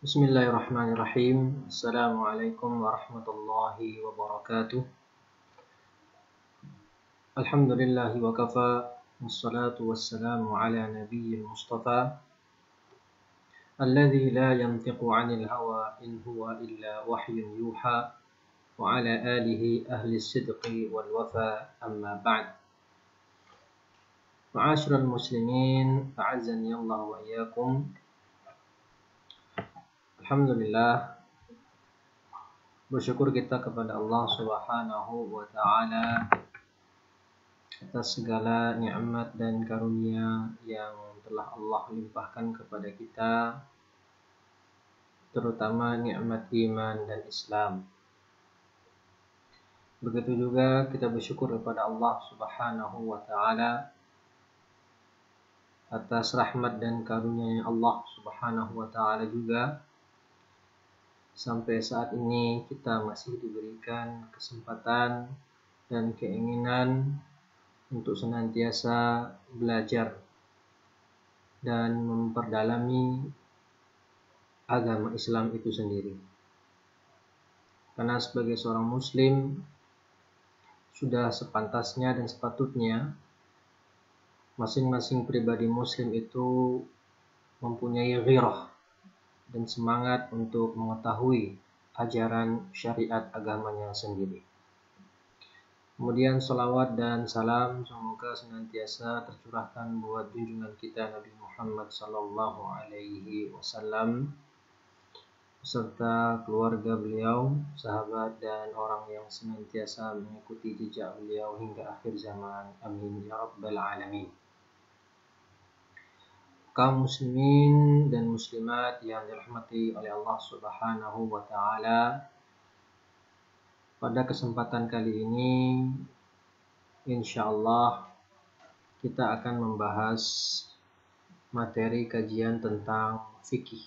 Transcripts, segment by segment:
Bismillahirrahmanirrahim. Assalamualaikum warahmatullahi wabarakatuh. Alhamdulillahi wa kafa. Wassalatu wassalamu ala nabiyyil mustafa alladzi la yantiqu 'anil hawa in huwa illa wahyun yuha wa ala alihi ahli sidqi wal wafa amma ba'd. Ma'asyiral muslimin, a'azzani Allah wa iyyakum. Alhamdulillah, bersyukur kita kepada Allah Subhanahu wa taala atas segala nikmat dan karunia yang telah Allah limpahkan kepada kita, terutama nikmat iman dan Islam. Begitu juga kita bersyukur kepada Allah Subhanahu wa taala atas rahmat dan karunia Allah Subhanahu wa taala juga. Sampai saat ini kita masih diberikan kesempatan dan keinginan untuk senantiasa belajar dan memperdalami agama Islam itu sendiri. Karena sebagai seorang muslim sudah sepantasnya dan sepatutnya masing-masing pribadi muslim itu mempunyai ghirah dan semangat untuk mengetahui ajaran syariat agamanya sendiri. Kemudian salawat dan salam semoga senantiasa tercurahkan buat junjungan kita Nabi Muhammad sallallahu alaihi wasallam beserta keluarga beliau, sahabat dan orang yang senantiasa mengikuti jejak beliau hingga akhir zaman. Amin ya rabbal alamin. Kaum muslimin dan muslimat yang dirahmati oleh Allah Subhanahu wa taala, pada kesempatan kali ini insyaallah kita akan membahas materi kajian tentang fikih.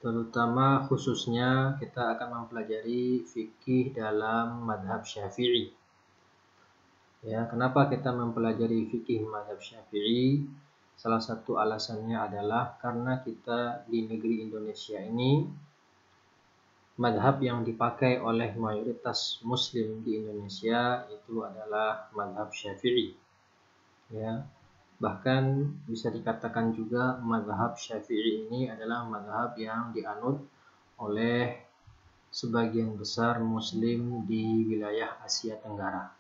Terutama khususnya kita akan mempelajari fikih dalam mazhab Syafi'i. Ya, kenapa kita mempelajari fikih mazhab Syafi'i? Salah satu alasannya adalah karena kita di negeri Indonesia ini mazhab yang dipakai oleh mayoritas muslim di Indonesia itu adalah mazhab Syafi'i. Ya, bahkan bisa dikatakan juga mazhab Syafi'i ini adalah mazhab yang dianut oleh sebagian besar muslim di wilayah Asia Tenggara.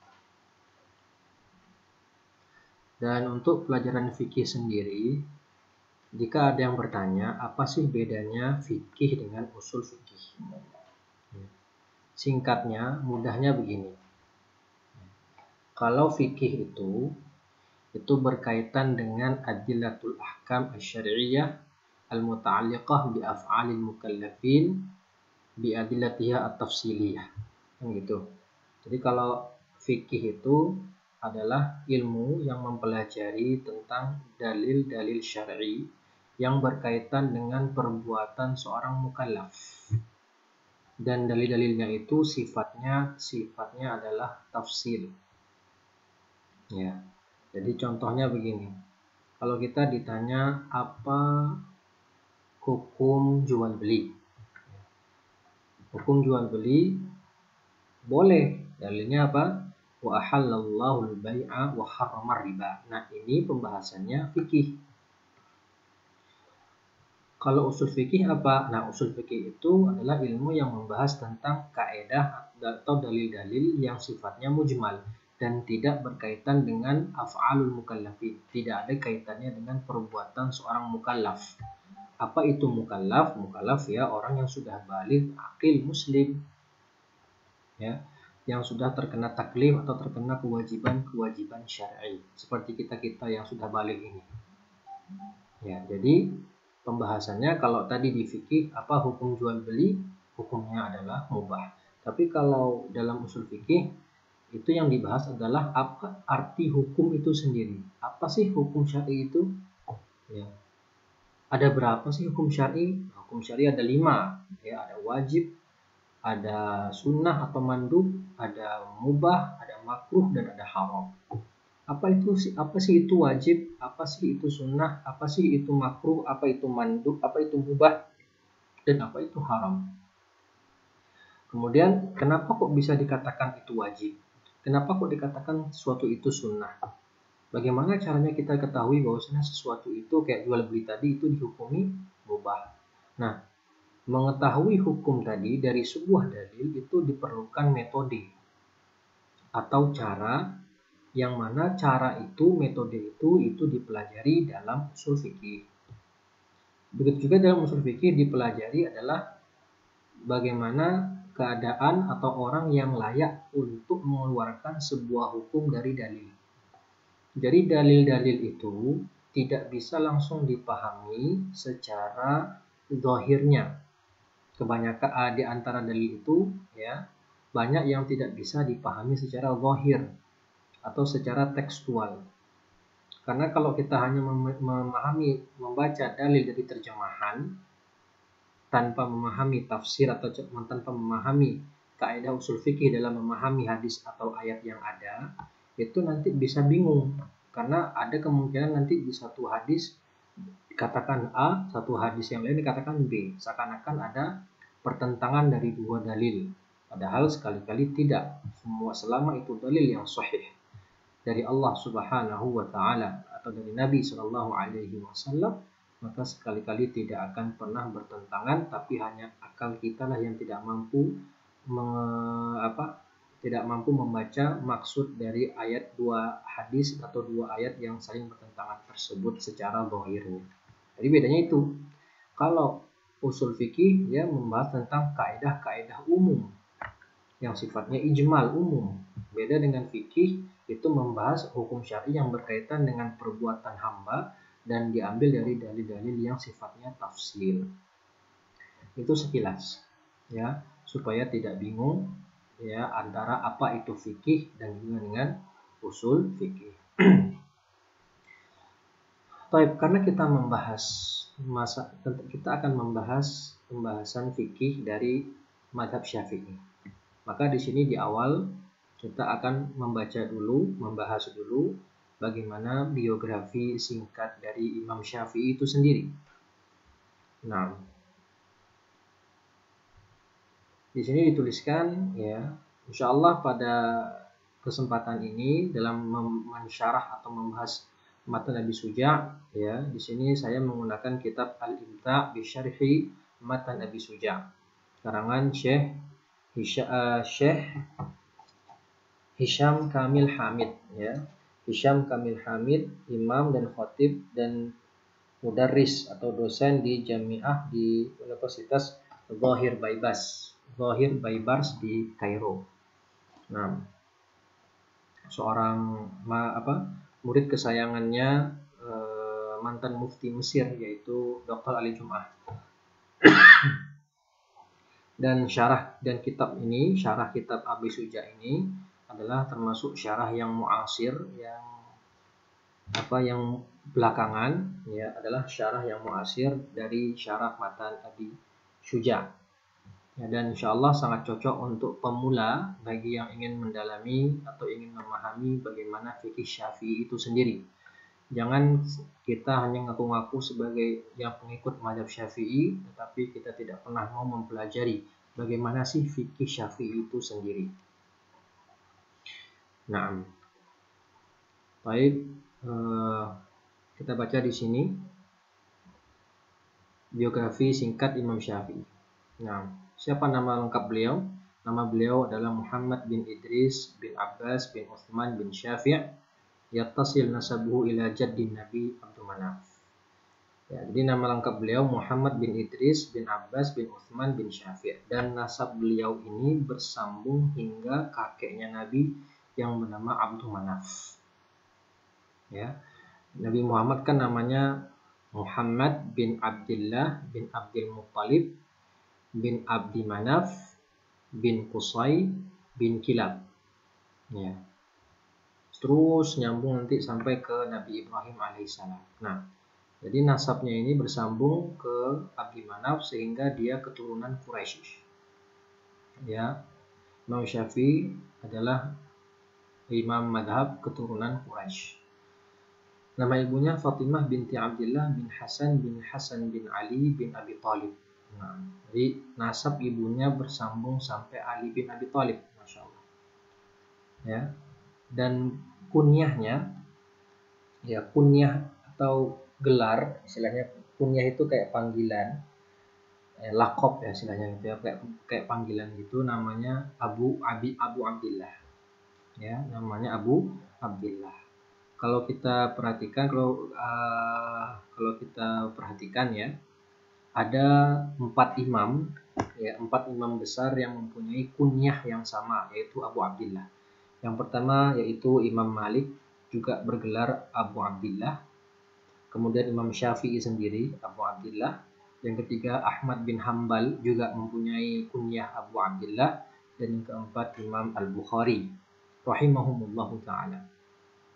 Dan untuk pelajaran fikih sendiri, jika ada yang bertanya, apa sih bedanya fikih dengan usul fikih? Singkatnya, mudahnya begini. Kalau fikih itu berkaitan dengan adillatul ahkam asy-syar'iyyah al-muta'alliqah bi af'alil mukallafin bi adillatiha at-tafsiliyah. Gitu. Jadi kalau fikih itu adalah ilmu yang mempelajari tentang dalil-dalil syar'i yang berkaitan dengan perbuatan seorang mukallaf. Dan dalil-dalilnya itu sifatnya adalah tafsil. Ya. Jadi contohnya begini. Kalau kita ditanya apa hukum jual beli? Hukum jual beli boleh. Dalilnya apa? Wa ahallallahu al-bai'a wa harrama riba. Nah, ini pembahasannya fikih. Kalau usul fikih apa? Nah, usul fikih itu adalah ilmu yang membahas tentang kaidah atau dalil-dalil yang sifatnya mujmal dan tidak berkaitan dengan af'alul mukallafin. Tidak ada kaitannya dengan perbuatan seorang mukallaf. Apa itu mukallaf? Mukallaf ya orang yang sudah baligh, aqil, muslim. Ya, yang sudah terkena taklif atau terkena kewajiban syar'i seperti kita yang sudah balik ini. Ya, jadi pembahasannya kalau tadi di fikih apa hukum jual beli, hukumnya adalah mubah. Tapi kalau dalam usul fikih itu yang dibahas adalah apa arti hukum itu sendiri. Apa sih hukum syar'i itu? Ya. Ada berapa sih hukum syar'i? Hukum syar'i ada 5. Ya, ada wajib, ada sunnah atau mandub, ada mubah, ada makruh, dan ada haram. Apa sih itu wajib, apa sih itu sunnah, apa sih itu makruh, apa itu mandub, apa itu mubah, dan apa itu haram. Kemudian kenapa kok bisa dikatakan itu wajib? Kenapa kok dikatakan sesuatu itu sunnah? Bagaimana caranya kita ketahui bahwasanya sesuatu itu kayak jual beli tadi itu dihukumi mubah? Nah, mengetahui hukum tadi dari sebuah dalil itu diperlukan metode atau cara, yang mana cara itu, metode itu dipelajari dalam usul fikih. Begitu juga dalam usul fikih dipelajari adalah bagaimana keadaan atau orang yang layak untuk mengeluarkan sebuah hukum dari dalil. Jadi dalil-dalil itu tidak bisa langsung dipahami secara zahirnya. Kebanyakan di antara dalil itu ya banyak yang tidak bisa dipahami secara zahir atau secara tekstual. Karena kalau kita hanya membaca dalil dari terjemahan tanpa memahami tafsir atau tanpa memahami kaidah usul fikih dalam memahami hadis atau ayat yang ada, itu nanti bisa bingung. Karena ada kemungkinan nanti di satu hadis dikatakan A, satu hadis yang lain dikatakan B. Seakan-akan ada pertentangan dari dua dalil. Padahal sekali-kali tidak. Selama itu dalil yang sahih dari Allah Subhanahu wa taala atau dari Nabi Shallallahu alaihi wasallam, maka sekali-kali tidak akan pernah bertentangan, tapi hanya akal kita lah yang tidak mampu membaca maksud dari ayat dua hadis atau dua ayat yang saling bertentangan tersebut secara zahirnya. Jadi bedanya itu. Kalau usul fikih dia membahas tentang kaidah-kaidah umum yang sifatnya ijmal umum. Beda dengan fikih, itu membahas hukum syar'i yang berkaitan dengan perbuatan hamba dan diambil dari dalil-dalil yang sifatnya tafsir. Itu sekilas ya, supaya tidak bingung ya antara apa itu fikih dan juga dengan usul fikih. Baik, karena kita akan membahas pembahasan fikih dari mazhab Syafi'i. Maka di sini di awal kita akan membahas dulu bagaimana biografi singkat dari Imam Syafi'i itu sendiri. Nah, di sini dituliskan ya, insya Allah pada kesempatan ini dalam mensyarah atau membahas matan Abi Suja ya, di sini saya menggunakan kitab Al-Imta' bi Syarhi Matan Abi Suja karangan Syekh Hisham Kamil Hamid ya. Hisham Kamil Hamid, imam dan khatib dan mudarris atau dosen di Jamiah di Universitas Zahir Baibars di Kairo. Nah, seorang murid kesayangannya mantan mufti Mesir yaitu Dr. Ali Jum'ah. Dan syarah kitab Abi Suja ini adalah termasuk syarah yang muasir, yang belakangan ya, adalah syarah yang muasir dari syarah matan Abi Suja ya, dan insyaallah sangat cocok untuk pemula bagi yang ingin mendalami atau ingin memahami bagaimana fikih Syafi'i itu sendiri. Jangan kita hanya ngaku-ngaku sebagai yang pengikut mazhab Syafi'i, tetapi kita tidak pernah mau mempelajari bagaimana sih fikih Syafi'i itu sendiri. Nah, baik, kita baca di sini biografi singkat Imam Syafi'i. Nah, siapa nama lengkap beliau? Nama beliau adalah Muhammad bin Idris bin Abbas bin Uthman bin Syafi'. Yattasil nasabuhu ila jaddin Nabi Abdul Manaf. Ya, jadi nama lengkap beliau Muhammad bin Idris bin Abbas bin Uthman bin Syafi', dan nasab beliau ini bersambung hingga kakeknya Nabi yang bernama Abdul Manaf. Ya, Nabi Muhammad kan namanya Muhammad bin Abdullah bin Abdul Muttalib bin Abdi Manaf bin Qusay bin Kilab. Ya. Terus nyambung nanti sampai ke Nabi Ibrahim alaihissalam. Nah, jadi nasabnya ini bersambung ke Abdi Manaf sehingga dia keturunan Quraisy. Ya, Imam Syafi'i adalah imam madhab keturunan Quraisy. Nama ibunya Fatimah binti Abdullah bin Hasan bin Ali bin Abi Thalib. Nah, jadi nasab ibunya bersambung sampai Ali bin Abi Thalib, masya Allah. Ya, dan kunyahnya, ya kunyah atau gelar, istilahnya kunyah itu kayak panggilan, lakop ya istilahnya gitu ya, kayak panggilan gitu, namanya Abu Abdillah. Ya, namanya Abu Abdillah. Kalau kita perhatikan, kalau kita perhatikan ya, ada 4 imam, ya 4 imam besar yang mempunyai kunyah yang sama, yaitu Abu Abdillah. Yang pertama yaitu Imam Malik, juga bergelar Abu Abdillah. Kemudian Imam Syafi'i sendiri Abu Abdillah. Yang ketiga Ahmad bin Hambal juga mempunyai kunyah Abu Abdillah. Dan yang keempat Imam Al-Bukhari rahimahumullahu ta'ala.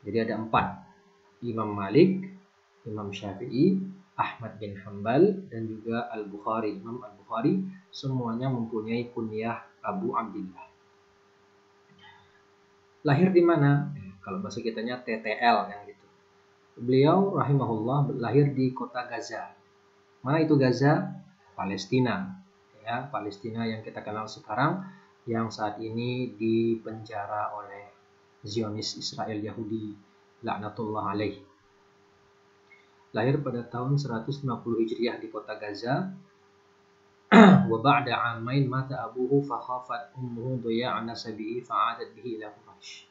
Jadi ada 4, Imam Malik, Imam Syafi'i, Ahmad bin Hambal, dan juga Al-Bukhari. Imam Al-Bukhari semuanya mempunyai kunyah Abu Abdillah. Lahir di mana? Kalau bahasa kitanya TTL yang gitu. Beliau rahimahullah lahir di kota Gaza. Mana itu Gaza? Palestina. Ya, Palestina yang kita kenal sekarang, yang saat ini dipenjara oleh Zionis Israel Yahudi, laknatullah alaih. Lahir pada tahun 150 Hijriah di kota Gaza. Wa ba'da 'amain mata abuhu fa khafat ummuhu dhiya'a nasabihi fa'adat bihi ila Quraisy.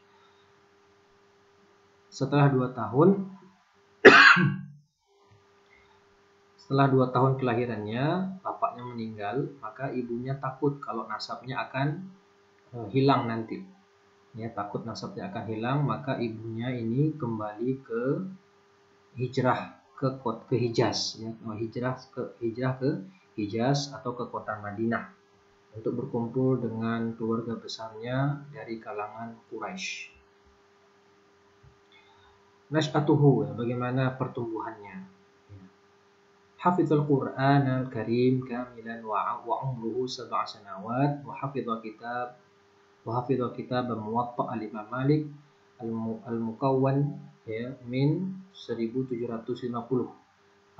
Setelah 2 tahun kelahirannya, bapaknya meninggal, maka ibunya takut kalau nasabnya akan hilang nanti. Ya, takut nasabnya akan hilang, maka ibunya ini kembali ke hijrah ke Hijaz, ya, hijrah ke Hijaz atau ke kota Madinah untuk berkumpul dengan keluarga besarnya dari kalangan Quraisy. Nash'atuhu, ya, bagaimana pertumbuhannya. Hafizul Qur'an al-Karim kamilan wa umruhu 7 sanawat wa hafidha kitab Muwatta al-Imam Malik al-Mukawwan, ya, min 1750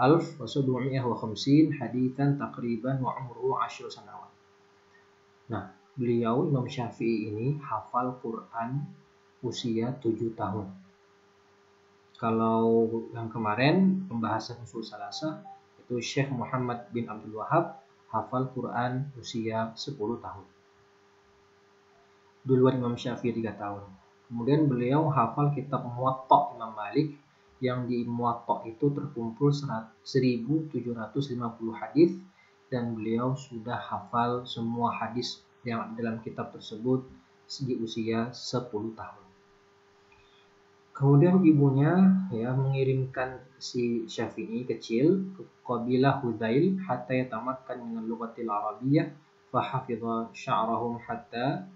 alf wa 750 haditsan takriban wa umruhu 10 sanawat. Nah, beliau Imam Syafi'i ini hafal Quran usia 7 tahun. Kalau yang kemarin pembahasan usul salasah itu Syekh Muhammad bin Abdul Wahab hafal Quran usia 10 tahun. Duluan Imam Syafi'i 3 tahun. Kemudian beliau hafal kitab Muwatta Imam Malik, yang di Muwatta itu terkumpul 1750 hadis, dan beliau sudah hafal semua hadis yang dalam kitab tersebut di usia 10 tahun. Kemudian ibunya, ya, mengirimkan si Syafi'i kecil ke qabilah Hudzail hatta yatamakkan min al-lughatil arabiyyah fa hafidha sya'rahum hatta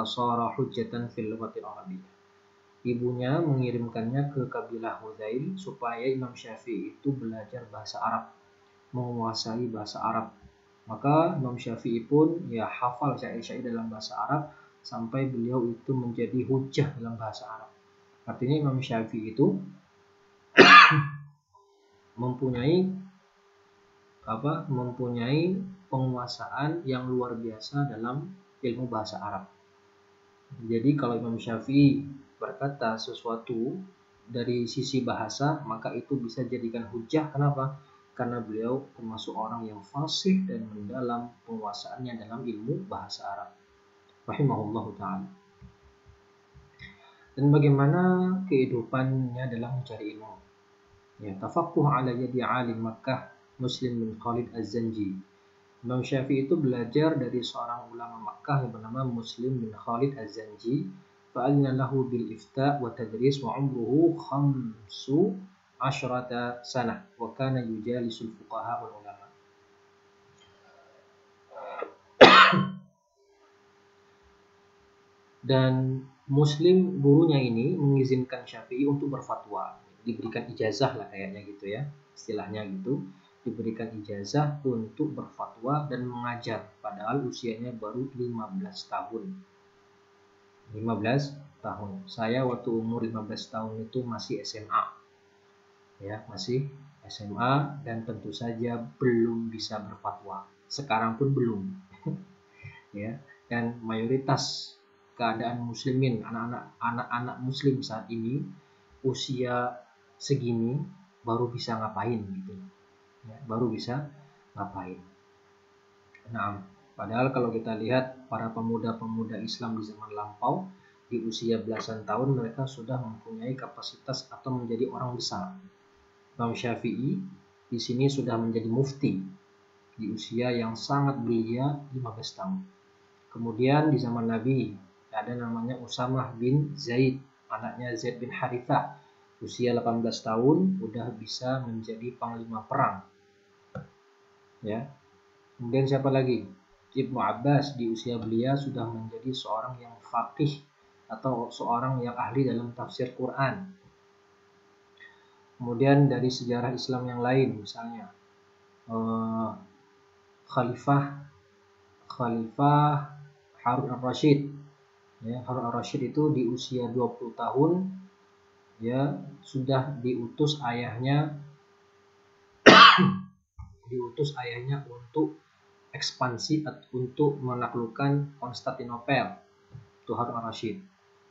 shara hujjatan fil lughatil arabiyyah. Ibunya mengirimkannya ke kabilah Hudzail supaya Imam Syafi'i itu belajar bahasa Arab, menguasai bahasa Arab. Maka Imam Syafi'i pun, ya, hafal syair-syair dalam bahasa Arab sampai beliau itu menjadi hujjah dalam bahasa Arab. Artinya Imam Syafi'i itu mempunyai penguasaan yang luar biasa dalam ilmu bahasa Arab. Jadi kalau Imam Syafi'i berkata sesuatu dari sisi bahasa, maka itu bisa jadikan hujjah. Kenapa? Karena beliau termasuk orang yang fasih dan mendalam penguasaannya dalam ilmu bahasa Arab, rahimahullahu ta'ala. Dan bagaimana kehidupannya dalam mencari ilmu. Ya, tafaqquh ala yadi alim Makkah Muslim bin Khalid Az-Zanji. Imam Syafi'i itu belajar dari seorang ulama Makkah yang bernama Muslim bin Khalid Az-Zanji. Fa'alna lahu bil ifta' wa tadris wa umruhu 15 sanah wa kana yujalisul fuqaha wal ulama. Dan Muslim, gurunya ini, mengizinkan Syafi'i untuk berfatwa, diberikan ijazah lah kayaknya gitu ya, istilahnya gitu, diberikan ijazah untuk berfatwa dan mengajar, padahal usianya baru 15 tahun. 15 tahun. Saya waktu umur 15 tahun itu masih SMA. Ya, masih SMA dan tentu saja belum bisa berfatwa. Sekarang pun belum. Ya, dan mayoritas keadaan muslimin, anak-anak muslim saat ini usia segini baru bisa ngapain gitu. Ya, baru bisa ngapain. Nah, padahal kalau kita lihat para pemuda-pemuda Islam di zaman lampau, di usia belasan tahun mereka sudah mempunyai kapasitas atau menjadi orang besar. Imam Syafi'i di sini sudah menjadi mufti di usia yang sangat belia 15 tahun. Kemudian di zaman Nabi ada namanya Usamah bin Zaid, anaknya Zaid bin Harithah. Usia 18 tahun udah bisa menjadi panglima perang. Ya. Kemudian siapa lagi? Ibnu Abbas di usia belia sudah menjadi seorang yang faqih atau seorang yang ahli dalam tafsir Quran. Kemudian dari sejarah Islam yang lain misalnya Khalifah Harun al-Rashid. Ya, Harun al-Rashid itu di usia 20 tahun ya sudah diutus ayahnya untuk ekspansi untuk menaklukkan Konstantinopel. Itu Harun al-Rashid.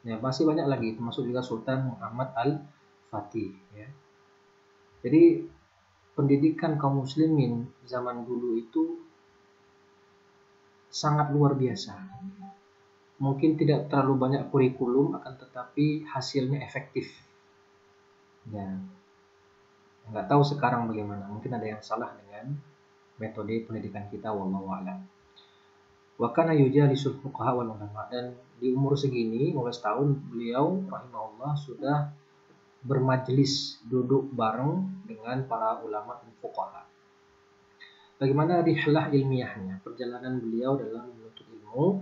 Ya, masih banyak lagi termasuk juga Sultan Muhammad al-Fatih ya. Jadi pendidikan kaum muslimin zaman dulu itu sangat luar biasa. Mungkin tidak terlalu banyak kurikulum, akan tetapi hasilnya efektif. Ya, nggak tahu sekarang bagaimana. Mungkin ada yang salah dengan metode pendidikan kita, wallahu a'lam. Wa kana yujalisul fuqaha wal ulama, dan di umur segini 15 tahun beliau rahimahullah sudah bermajelis, duduk bareng dengan para ulama dan fuqaha. Bagaimana rihlah ilmiahnya, perjalanan beliau dalam menuntut ilmu?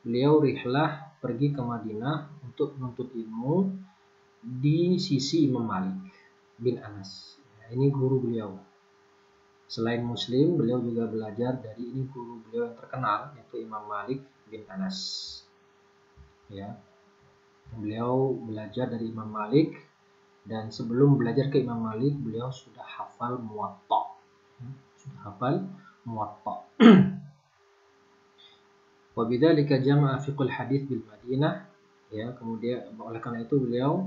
Beliau rihlah pergi ke Madinah untuk menuntut ilmu di sisi Imam Malik bin Anas. Ini guru beliau. Selain Muslim, beliau juga belajar dari ini guru beliau yang terkenal, yaitu Imam Malik bin Anas. Ya, beliau belajar dari Imam Malik, dan sebelum belajar ke Imam Malik, beliau sudah hafal Muwatta. Wabidzalika jama'a fiqhul hadits bil Madinah. Ya, kemudian oleh karena itu beliau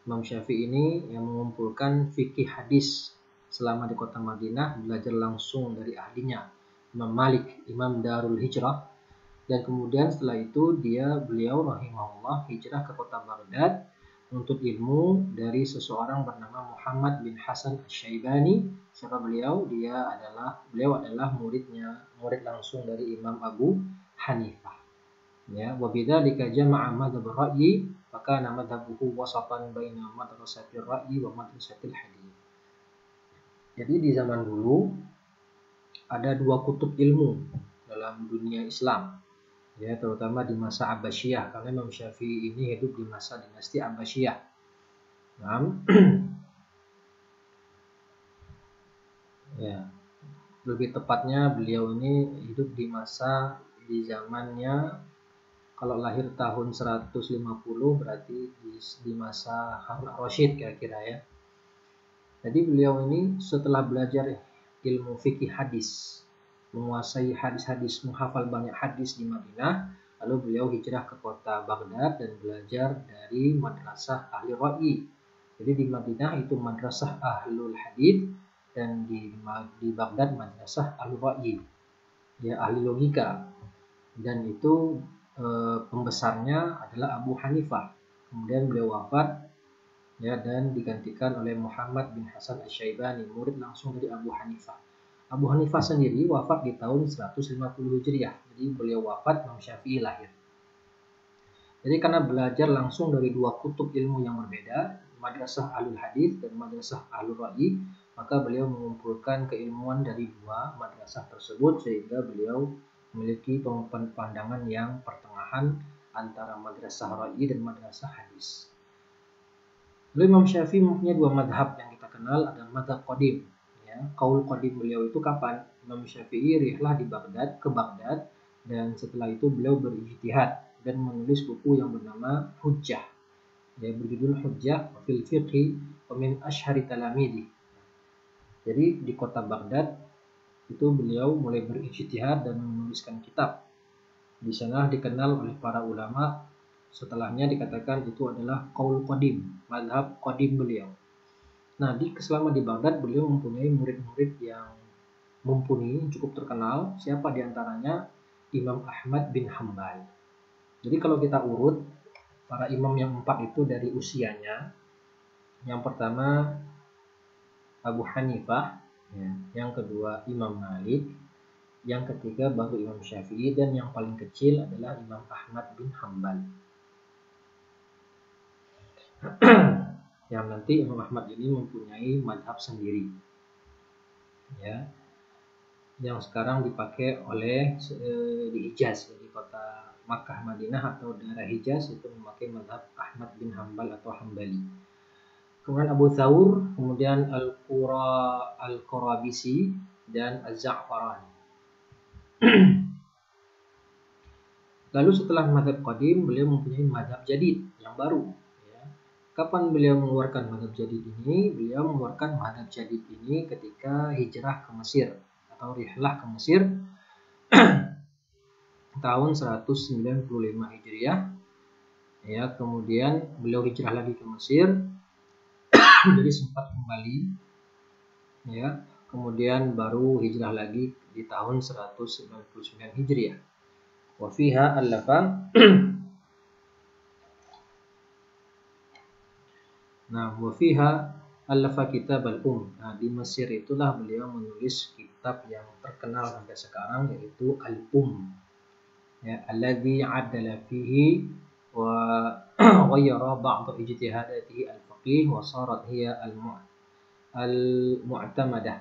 Imam Syafi'i ini yang mengumpulkan fikih hadis selama di kota Madinah, belajar langsung dari ahlinya Imam Malik, Imam Darul Hijrah. Dan kemudian setelah itu beliau rahimahullah hijrah ke kota Baghdad menuntut ilmu dari seseorang bernama Muhammad bin Hasan Asy-Syaibani. Siapa beliau? Beliau adalah murid langsung dari Imam Abu Hanifah. Ya, wa bidzalika jama'a madzhab ar-ra'yi, maka madhabuhu wasatan baina madrasatir ra'yi wa madrasatil hadits. Jadi di zaman dulu ada dua kutub ilmu dalam dunia Islam. Ya, terutama di masa Abbasiyah, karena Imam Syafi'i ini hidup di masa dinasti Abbasiyah. Nah, ya, lebih tepatnya beliau ini hidup di zamannya, kalau lahir tahun 150 berarti di masa Harun al-Rashid kira-kira ya. Jadi beliau ini setelah belajar ilmu fikih hadis, menguasai hadis-hadis, menghafal banyak hadis di Madinah, lalu beliau hijrah ke kota Baghdad dan belajar dari madrasah ahli ra'yi. Jadi di Madinah itu madrasah ahlul hadis, dan di Baghdad madrasah ahli ra'yi, ya ahli logika. Dan itu pembesarnya adalah Abu Hanifah. Kemudian beliau wafat ya, dan digantikan oleh Muhammad bin Hasan Asy-Syaibani, murid langsung dari Abu Hanifah. Abu Hanifah sendiri wafat di tahun 150 Hijriah. Jadi beliau wafat, Imam Syafi'i lahir. Jadi karena belajar langsung dari dua kutub ilmu yang berbeda, madrasah ahlul hadis dan madrasah ahlul ra'yi, maka beliau mengumpulkan keilmuan dari dua madrasah tersebut, sehingga beliau memiliki pandangan yang pertengahan antara madrasah ra'yi dan madrasah hadis. Lalu Imam Syafi'i mempunyai dua madhab yang kita kenal, ada madhab qadim. Ya, qaul qadim beliau itu kapan? Imam Syafi'i rihlah ke Baghdad, dan setelah itu beliau berijtihad dan menulis buku yang bernama Hujjah, ya, berjudul Hujjah fil Fiqhi wa min Ashhari Talamidi. Jadi di kota Baghdad itu beliau mulai berijtihad dan menuliskan kitab. Di sana dikenal oleh para ulama. Setelahnya dikatakan itu adalah qaul qadim, mazhab qadim beliau. Nah, selama di Baghdad beliau mempunyai murid-murid yang mumpuni, cukup terkenal. Siapa diantaranya? Imam Ahmad bin Hambal. Jadi kalau kita urut para imam yang 4 itu dari usianya, yang pertama Abu Hanifah, ya, yang kedua Imam Malik, yang ketiga baru Imam Syafi'i, dan yang paling kecil adalah Imam Ahmad bin Hambal. Yang nanti Imam Ahmad ini mempunyai mazhab sendiri, ya, yang sekarang dipakai oleh di Hijaz, di kota Makkah, Madinah atau daerah Hijaz itu memakai mazhab Ahmad bin Hambal atau Hambali. Kemudian Abu Thawr, kemudian Al-Qarabisi dan Az-Za'farani. Lalu setelah mazhab qadim, beliau mempunyai mazhab jadid yang baru. Ya. Kapan beliau mengeluarkan mazhab jadid ini? Beliau mengeluarkan mazhab jadid ini ketika hijrah ke Mesir atau rihlah ke Mesir tahun 195 Hijriah. Ya, kemudian beliau hijrah lagi ke Mesir, jadi sempat kembali. Ya, kemudian baru hijrah lagi di tahun 199 Hijriah. Wa fiha allafa Nah, wa fiha allafa kitab al-Um. Nah, di Mesir itulah beliau menulis kitab yang terkenal sampai sekarang, yaitu al-Um. Ya, alladhi 'addala fihi wa ghayyara ba'd ijtihadatihi al-faqih wa sarat hiya al-mu'tamadah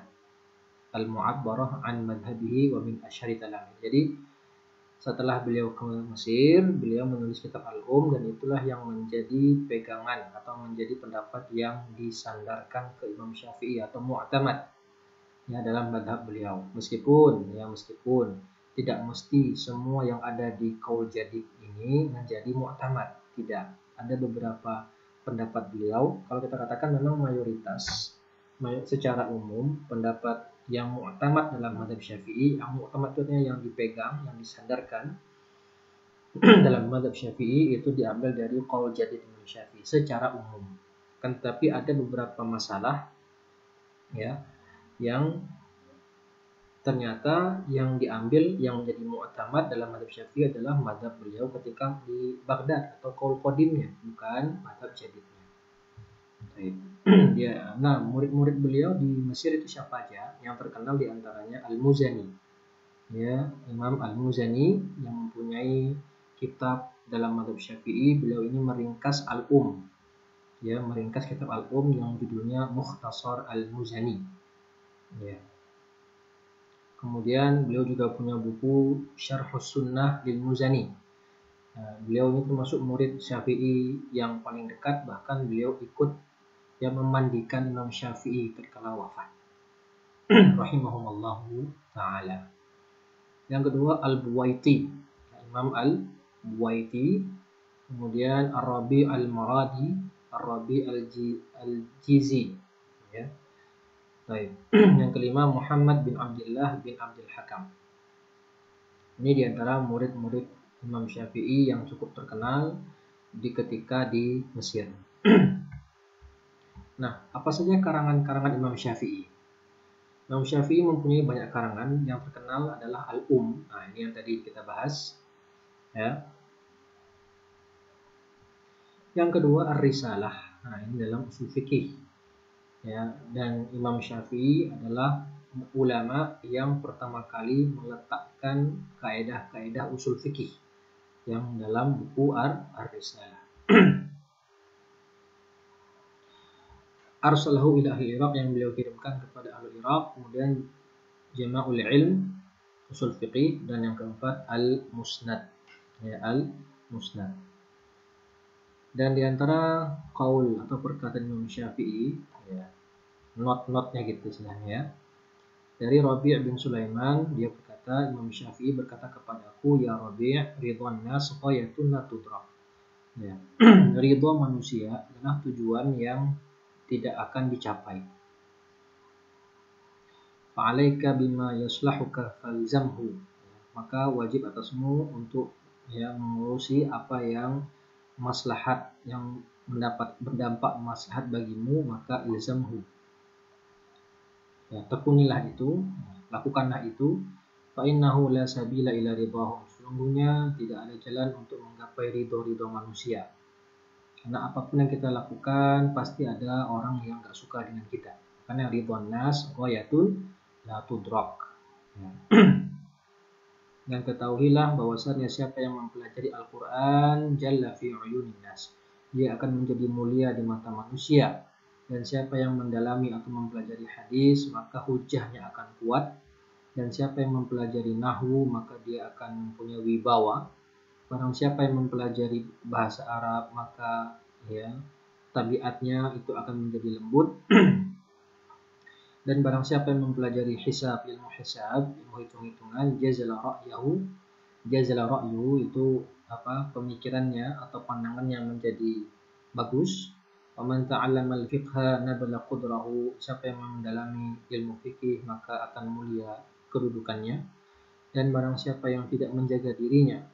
al-mu'abbarah an madhhabihi wa min ashhari talamid. Jadi setelah beliau ke Mesir, beliau menulis kitab Al-Um, dan itulah yang menjadi pegangan atau menjadi pendapat yang disandarkan ke Imam Syafi'i atau mu'tamad, ya, dalam madhab beliau. Meskipun tidak mesti semua yang ada di qaul jadid ini menjadi mu'tamad, tidak. Ada beberapa pendapat beliau, kalau kita katakan memang mayoritas, secara umum pendapat yang mu'tamad dalam mazhab Syafi'i, yang mu'tamad itu yang dipegang, yang disandarkan dalam mazhab Syafi'i itu diambil dari qaul jadid Imam Syafi'i secara umum. Kan tapi ada beberapa masalah, ya, yang ternyata yang diambil yang menjadi mu'tamad dalam mazhab Syafi'i adalah mazhab beliau ketika di Baghdad atau qaul qadimnya, bukan mazhab jadidnya. Ya, nah, murid-murid beliau di Mesir itu siapa aja? Yang terkenal diantaranya Al-Muzani, ya, Imam Al-Muzani yang mempunyai kitab dalam mazhab Syafi'i. Beliau ini meringkas Al-Um, ya, meringkas kitab Al-Um yang judulnya Mukhtasar Al-Muzani, ya. Kemudian beliau juga punya buku Syarhus Sunnah lil Muzani. Nah, beliau ini termasuk murid Syafi'i yang paling dekat, bahkan beliau ikut yang memandikan Imam Syafi'i tatkala wafat rahimahumullahu ta'ala. Yang kedua Al-Buwaiti, Imam Al-Buwaiti. Kemudian Ar-Rabi Al-Maradi, Ar-Rabi Al-Jizi, ya. Baik. Yang kelima Muhammad bin Abdullah bin Abdul Hakam. Ini diantara murid-murid Imam Syafi'i yang cukup terkenal ketika di Mesir. Nah, apa saja karangan-karangan Imam Syafi'i? Imam Syafi'i mempunyai banyak karangan. Yang terkenal adalah Al-Um. Nah, ini yang tadi kita bahas, ya. Yang kedua Ar-Risalah. Nah, ini dalam usul fikih, ya. Dan Imam Syafi'i adalah ulama yang pertama kali meletakkan kaidah-kaidah usul fikih yang dalam buku Ar-Risalah. Arsalahu ila ahli Iraq, yang beliau kirimkan kepada ahli Iraq. Kemudian Jama'ul Ilm, usul fiqih. Dan yang keempat Al-Musnad, ya, Al-Musnad. Dan diantara qaul atau perkataan Imam Syafi'i, ya, not-notnya gitu sebenarnya, ya. Dari Rabi' bin Sulaiman, dia berkata berkata, Imam Syafi'i berkata kepadaku, ya Rabi', ridwan nas ghayatun la tudrak. Ya. Ridho manusia adalah tujuan yang tidak akan dicapai. Fa'alaika bima yaslahuka falzamhu. Maka wajib atasmu untuk mengurusi apa yang maslahat, yang berdampak maslahat bagimu, maka ilzamhu. Ya, tekunilah itu, lakukanlah itu. Fa innahu la sabila ila ridahu. Sesungguhnya tidak ada jalan untuk menggapai ridho manusia. Karena apapun yang kita lakukan pasti ada orang yang gak suka dengan kita. Karena ridwan nas ghayatun la tudrak. Ya. Dan ketahuilah bahwasanya siapa yang mempelajari Al-Quran jalla fi uyunin nas, dia akan menjadi mulia di mata manusia. Dan siapa yang mendalami atau mempelajari hadis, maka hujahnya akan kuat. Dan siapa yang mempelajari nahwu, maka dia akan mempunyai wibawa. Barang siapa yang mempelajari bahasa Arab, maka tabiatnya itu akan menjadi lembut. Dan barang siapa yang mempelajari ilmu hisab, ilmu hitung-hitungan, jazala ra'yuhu itu pemikirannya atau pandangannya menjadi bagus. Wa man ta'allama al-fiqha nabala qudrahu, siapa yang mendalami ilmu fikih maka akan mulia kedudukannya. Dan barang siapa yang tidak menjaga dirinya,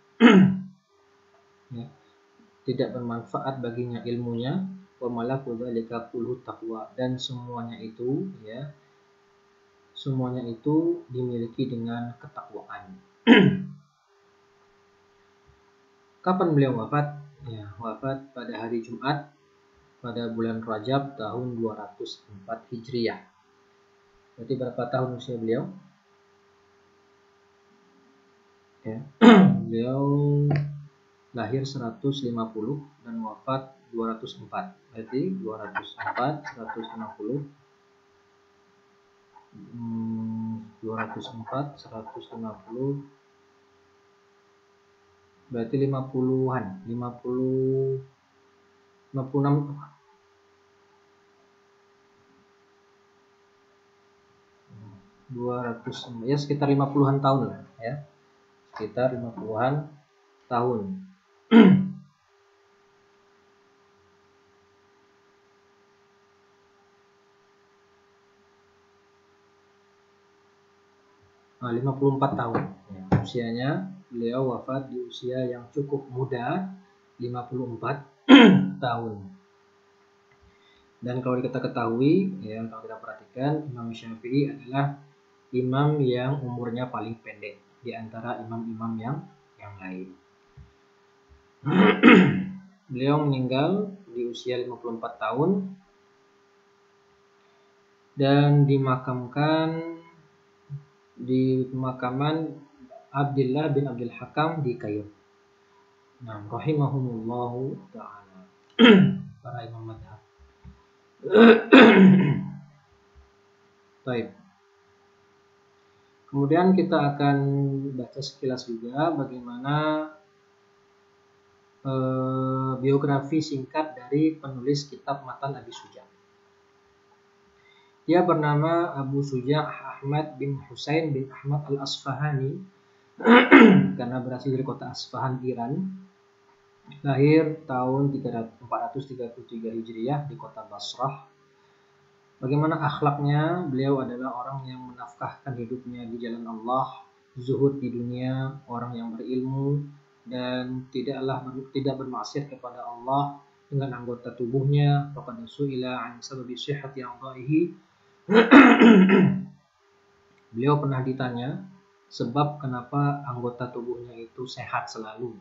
tidak bermanfaat baginya ilmunya, wa malaku dzalika kullu taqwa, dan semuanya itu dimiliki dengan ketakwaan. Kapan beliau wafat? Wafat pada hari Jumat pada bulan Rajab tahun 204 Hijriah. Berarti berapa tahun usia beliau? Beliau lahir 150 dan wafat 204. Berarti 204, 150, 204, 150, berarti 50-an, 56, ya sekitar 50-an tahun lah ya. Sekitar 50-an tahun. Nah, 54 tahun ya, usianya. Beliau wafat di usia yang cukup muda, 54 tahun. Dan kalau kita ketahui, kalau kita perhatikan, Imam Syafi'i adalah imam yang umurnya paling pendek di antara imam-imam yang lain. Beliau meninggal di usia 54 tahun dan dimakamkan di pemakaman Abdullah bin Abdul Hakam di Kairo. Nah, rahimahumullahu ta'ala. Para imam madhab. Baik. Kemudian kita akan baca sekilas juga bagaimana biografi singkat dari penulis kitab Matan Abi Suja. Dia bernama Abu Suja Ahmad bin Husain bin Ahmad al-Asfahani karena berasal dari kota Asfahan, Iran. Lahir tahun 433 Hijriah di kota Basrah. Bagaimana akhlaknya? Beliau adalah orang yang menafkahkan hidupnya di jalan Allah, zuhud di dunia, orang yang berilmu, dan tidak bermaksiat kepada Allah dengan anggota tubuhnya. Faqad su'ila an sababi sihhati a'dha'ihi. Beliau pernah ditanya sebab kenapa anggota tubuhnya itu sehat selalu.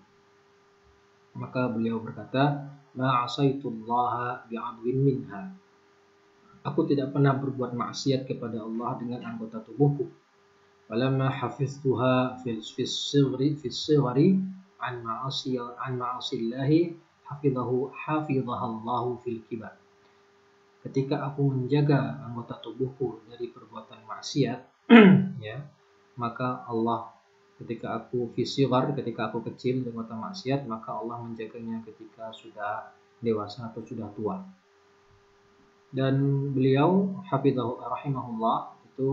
Maka beliau berkata, ma asaitullaha bi'adwin minha. Aku tidak pernah berbuat maksiat kepada Allah dengan anggota tubuhku. Falamma hafiztuha fis sighari an ma'asillahi hafizahallahu fil kibar. Ketika aku menjaga anggota tubuhku dari perbuatan maksiat, maka Allah ketika aku kecil dengan perbuatan maksiat, maka Allah menjaganya ketika sudah dewasa atau sudah tua. Dan beliau hafizahu rahimahullah itu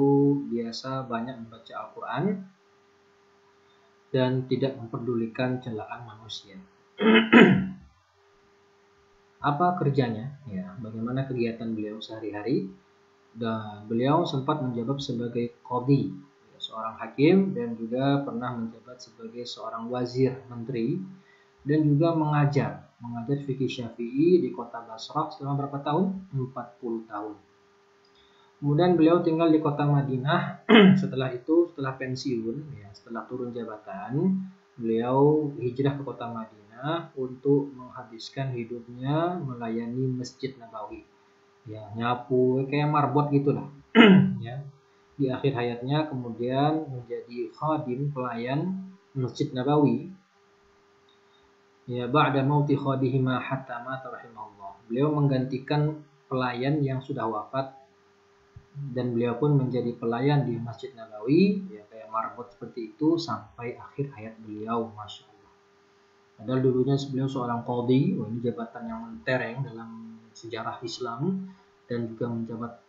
biasa banyak membaca Al-Quran dan tidak memperdulikan celaan manusia. Apa kerjanya? Ya, bagaimana kegiatan beliau sehari-hari? Dan beliau sempat menjabat sebagai qadhi, seorang hakim, dan juga pernah menjabat sebagai seorang wazir, menteri, dan juga mengajar fikih Syafi'i di kota Basrah selama berapa tahun? 40 tahun. Kemudian beliau tinggal di kota Madinah. Setelah pensiun, ya, setelah turun jabatan, beliau hijrah ke kota Madinah untuk menghabiskan hidupnya melayani Masjid Nabawi. Ya, nyapu kayak marbot gitulah. Ya. Di akhir hayatnya kemudian menjadi khadim, pelayan Masjid Nabawi. Ya, ba'da mauti khadihima hatta mata rahimahullah. Beliau menggantikan pelayan yang sudah wafat, dan beliau pun menjadi pelayan di Masjid Nabawi, ya, kayak marbot seperti itu sampai akhir hayat beliau, masya Allah. Padahal dulunya beliau seorang qadhi, ini jabatan yang mentereng dalam sejarah Islam, dan juga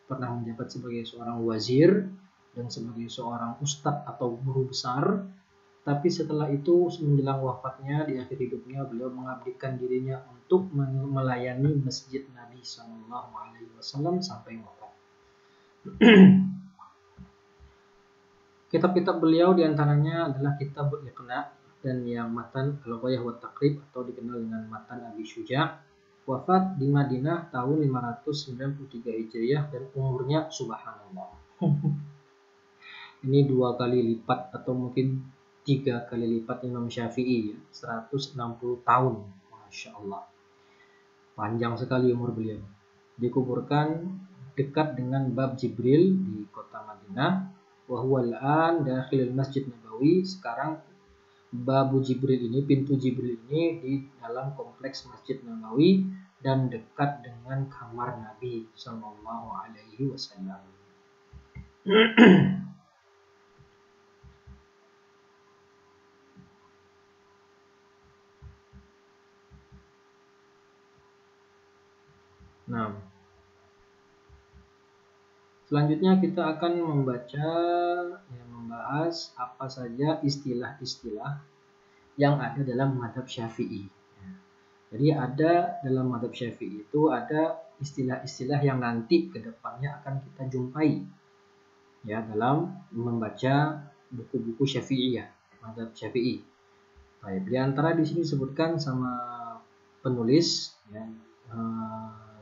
pernah menjabat sebagai seorang wazir dan sebagai seorang ustadz atau guru besar. Tapi setelah itu menjelang wafatnya di akhir hidupnya beliau mengabdikan dirinya untuk melayani Masjid Nabi Sallallahu Alaihi Wasallam sampai wafat. Kitab-kitab beliau diantaranya adalah Kitab Iqna dan yang matan Al-Ghayah wa Taqrib atau dikenal dengan matan Abi Syuja'. Wafat di Madinah tahun 593 Hijriah dan umurnya subhanallah. Ini 2 kali lipat atau mungkin 3 kali lipat Imam Syafi'i, 160 tahun. Masya Allah. Panjang sekali umur beliau. Dikuburkan dekat dengan Bab Jibril di kota Madinah. Wa al-an dakhilul Masjid Nabawi. Sekarang Babu Jibril ini, pintu Jibril ini di dalam kompleks Masjid Nabawi dan dekat dengan kamar Nabi Sallallahu Alaihi Wasallam. Nah, selanjutnya kita akan membahas apa saja istilah-istilah yang ada dalam mazhab Syafi'i. Jadi ada dalam mazhab Syafi'i itu ada istilah-istilah yang nanti ke depannya akan kita jumpai, ya, dalam membaca buku-buku Syafi'iyah, mazhab Syafi'i. Baik, di antara di sini disebutkan sama penulis, ya,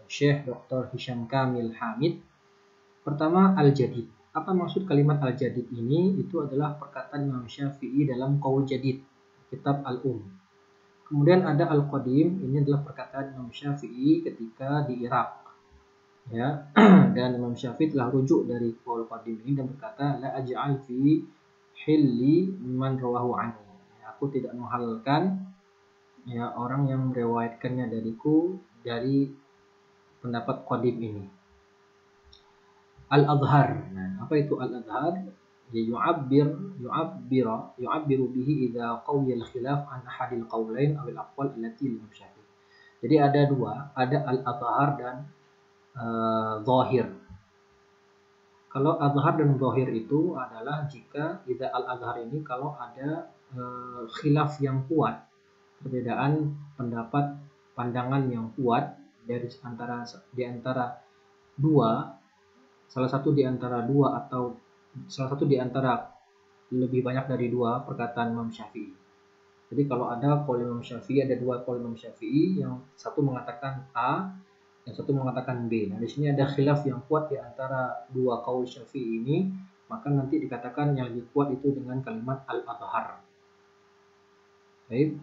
Syekh Dr. Hisham Kamil Hamid. Pertama, al-jadid. Apa maksud kalimat al-jadid ini? Itu adalah perkataan Imam Syafi'i dalam Qaul Jadid, kitab Al-Um. Kemudian ada al-qadim, ini adalah perkataan Imam Syafi'i ketika di Irak. Ya, dan Imam Syafi'i telah rujuk dari Qaul Qadim ini dan berkata, la aj'al fi hilli man rawahu anni. Aku tidak menghalalkan, ya, orang yang meriwayatkannya dariku dari pendapat qadim ini. Al-adhar. Nah, apa itu al-adhar? Ya, yu'abbiru bihi idza qawiya al-khilaf an ahadil qawlain aw al-aqwal allati lam Syafi'i. Jadi ada dua, ada al-adhar dan zahir. Kalau adhar dan zahir itu adalah jika idza al-adhar ini kalau ada khilaf yang kuat, perbedaan pendapat, pandangan yang kuat di antara dua, salah satu di antara dua atau salah satu di antara lebih banyak dari dua perkataan Imam Syafi'i. Jadi kalau ada qaul Imam Syafi'i, ada dua qaul Imam Syafi'i, yang satu mengatakan A, yang satu mengatakan B. Nah, di sini ada khilaf yang kuat di antara dua qaul Syafi'i ini, maka nanti dikatakan yang lebih kuat itu dengan kalimat al-adhar. Baik.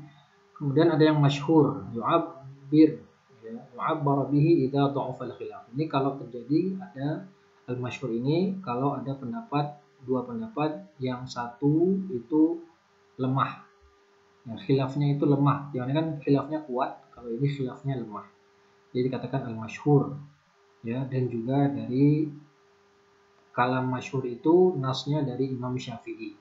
Kemudian ada yang masyhur, yu'abbir, ya, yu'abbar bihi idza dha'afa al-khilaf. Ini kalau terjadi ada al-masyhur ini kalau ada dua pendapat yang satu itu lemah. Ya, khilafnya itu lemah. Yang ini kan khilafnya kuat, kalau ini khilafnya lemah. Jadi dikatakan al-masyhur. Ya, dan juga dari kalam masyhur itu nasnya dari Imam Syafi'i.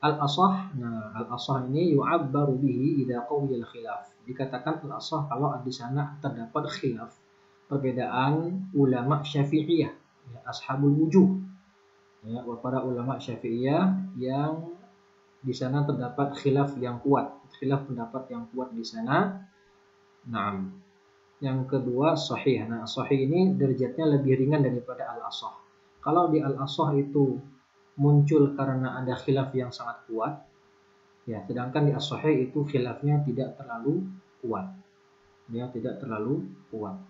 Al-asah. Nah, al-asah ini yu'abbaru bihi idza qawiya al-khilaf. Dikatakan al-asah kalau di sana terdapat khilaf, perbedaan ulama Syafi'iyah, ya, ashabul wujuh, ya, para ulama Syafi'iyah yang di sana terdapat khilaf yang kuat, khilaf pendapat yang kuat di sana. Nah, yang kedua sahih. Nah, sahih ini derajatnya lebih ringan daripada al-ashah. Kalau di al-ashah itu muncul karena ada khilaf yang sangat kuat, ya, sedangkan di as-sahih itu khilafnya tidak terlalu kuat. Ya, tidak terlalu kuat.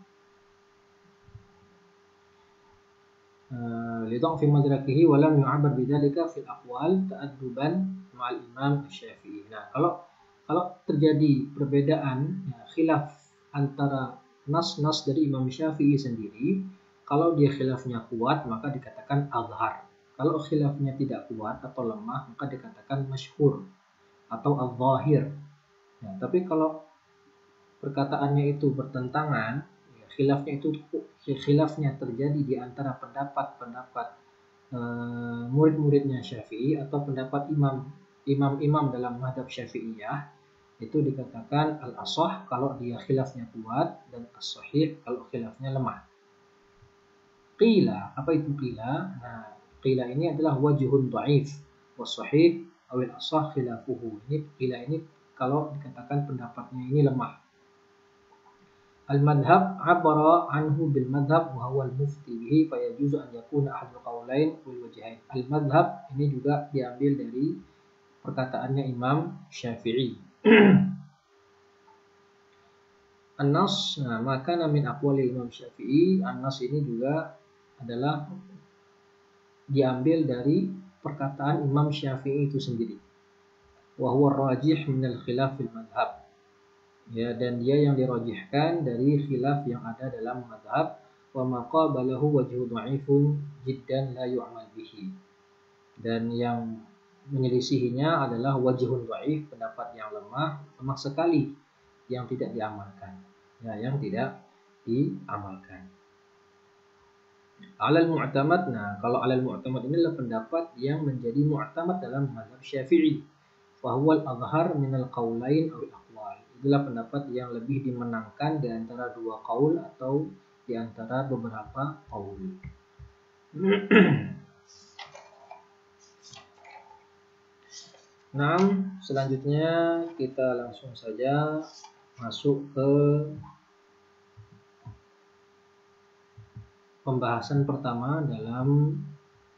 Lidha'fi madrakihi wa lam yu'abbar bidzalika fil aqwal ta'adduban ma'al Imam Syafi'i. Nah, kalau terjadi perbedaan, ya, khilaf antara nas-nas dari Imam Syafi'i sendiri, kalau dia khilafnya kuat maka dikatakan azhar. Kalau khilafnya tidak kuat atau lemah maka dikatakan masyhur atau al-zahir. Nah, tapi kalau perkataannya itu bertentangan, ya, khilafnya terjadi di antara pendapat-pendapat murid-muridnya Syafi'i atau pendapat imam-imam dalam mazhab Syafi'iyah, itu dikatakan al-ashah kalau dia khilafnya kuat dan as-sahih kalau khilafnya lemah. Qila, apa itu qila? Nah, qila ini adalah wajhun dhaif was-sahih awil ashah khilafuhu. Ini qila ini kalau dikatakan pendapatnya ini lemah. Al-madhab abara anhu bil madhab wa huwa al-mufti bihi fa yajuzu an yakuna ahadul qawlain wal wajhain. Al-madhab ini juga diambil dari perkataannya Imam Syafi'i. An-nas, nah, maka min aqwali Imam Syafi'i, an-nas ini juga adalah diambil dari perkataan Imam Syafi'i itu sendiri. Wa huwa rajih min al-khilaf fil madhab. Ya, dan dia yang dirajihkan dari khilaf yang ada dalam madhab. Wa maqabalahu wajhu dha'ifun jiddan la yu'mal bihi. Dan yang menyelisihinya adalah wajhun dha'if, pendapat yang lemah sekali, yang tidak diamalkan. Ya, yang tidak diamalkan. Alal mu'tamad, nah kalau alal mu'tamad ini adalah pendapat yang menjadi mu'tamad dalam mazhab Syafi'i. Wa huwa al-azhar min al-qaulain aw al-aqwal. Itulah pendapat yang lebih dimenangkan di antara dua qaul atau di antara beberapa qaul. Nah, selanjutnya kita langsung saja masuk ke pembahasan pertama dalam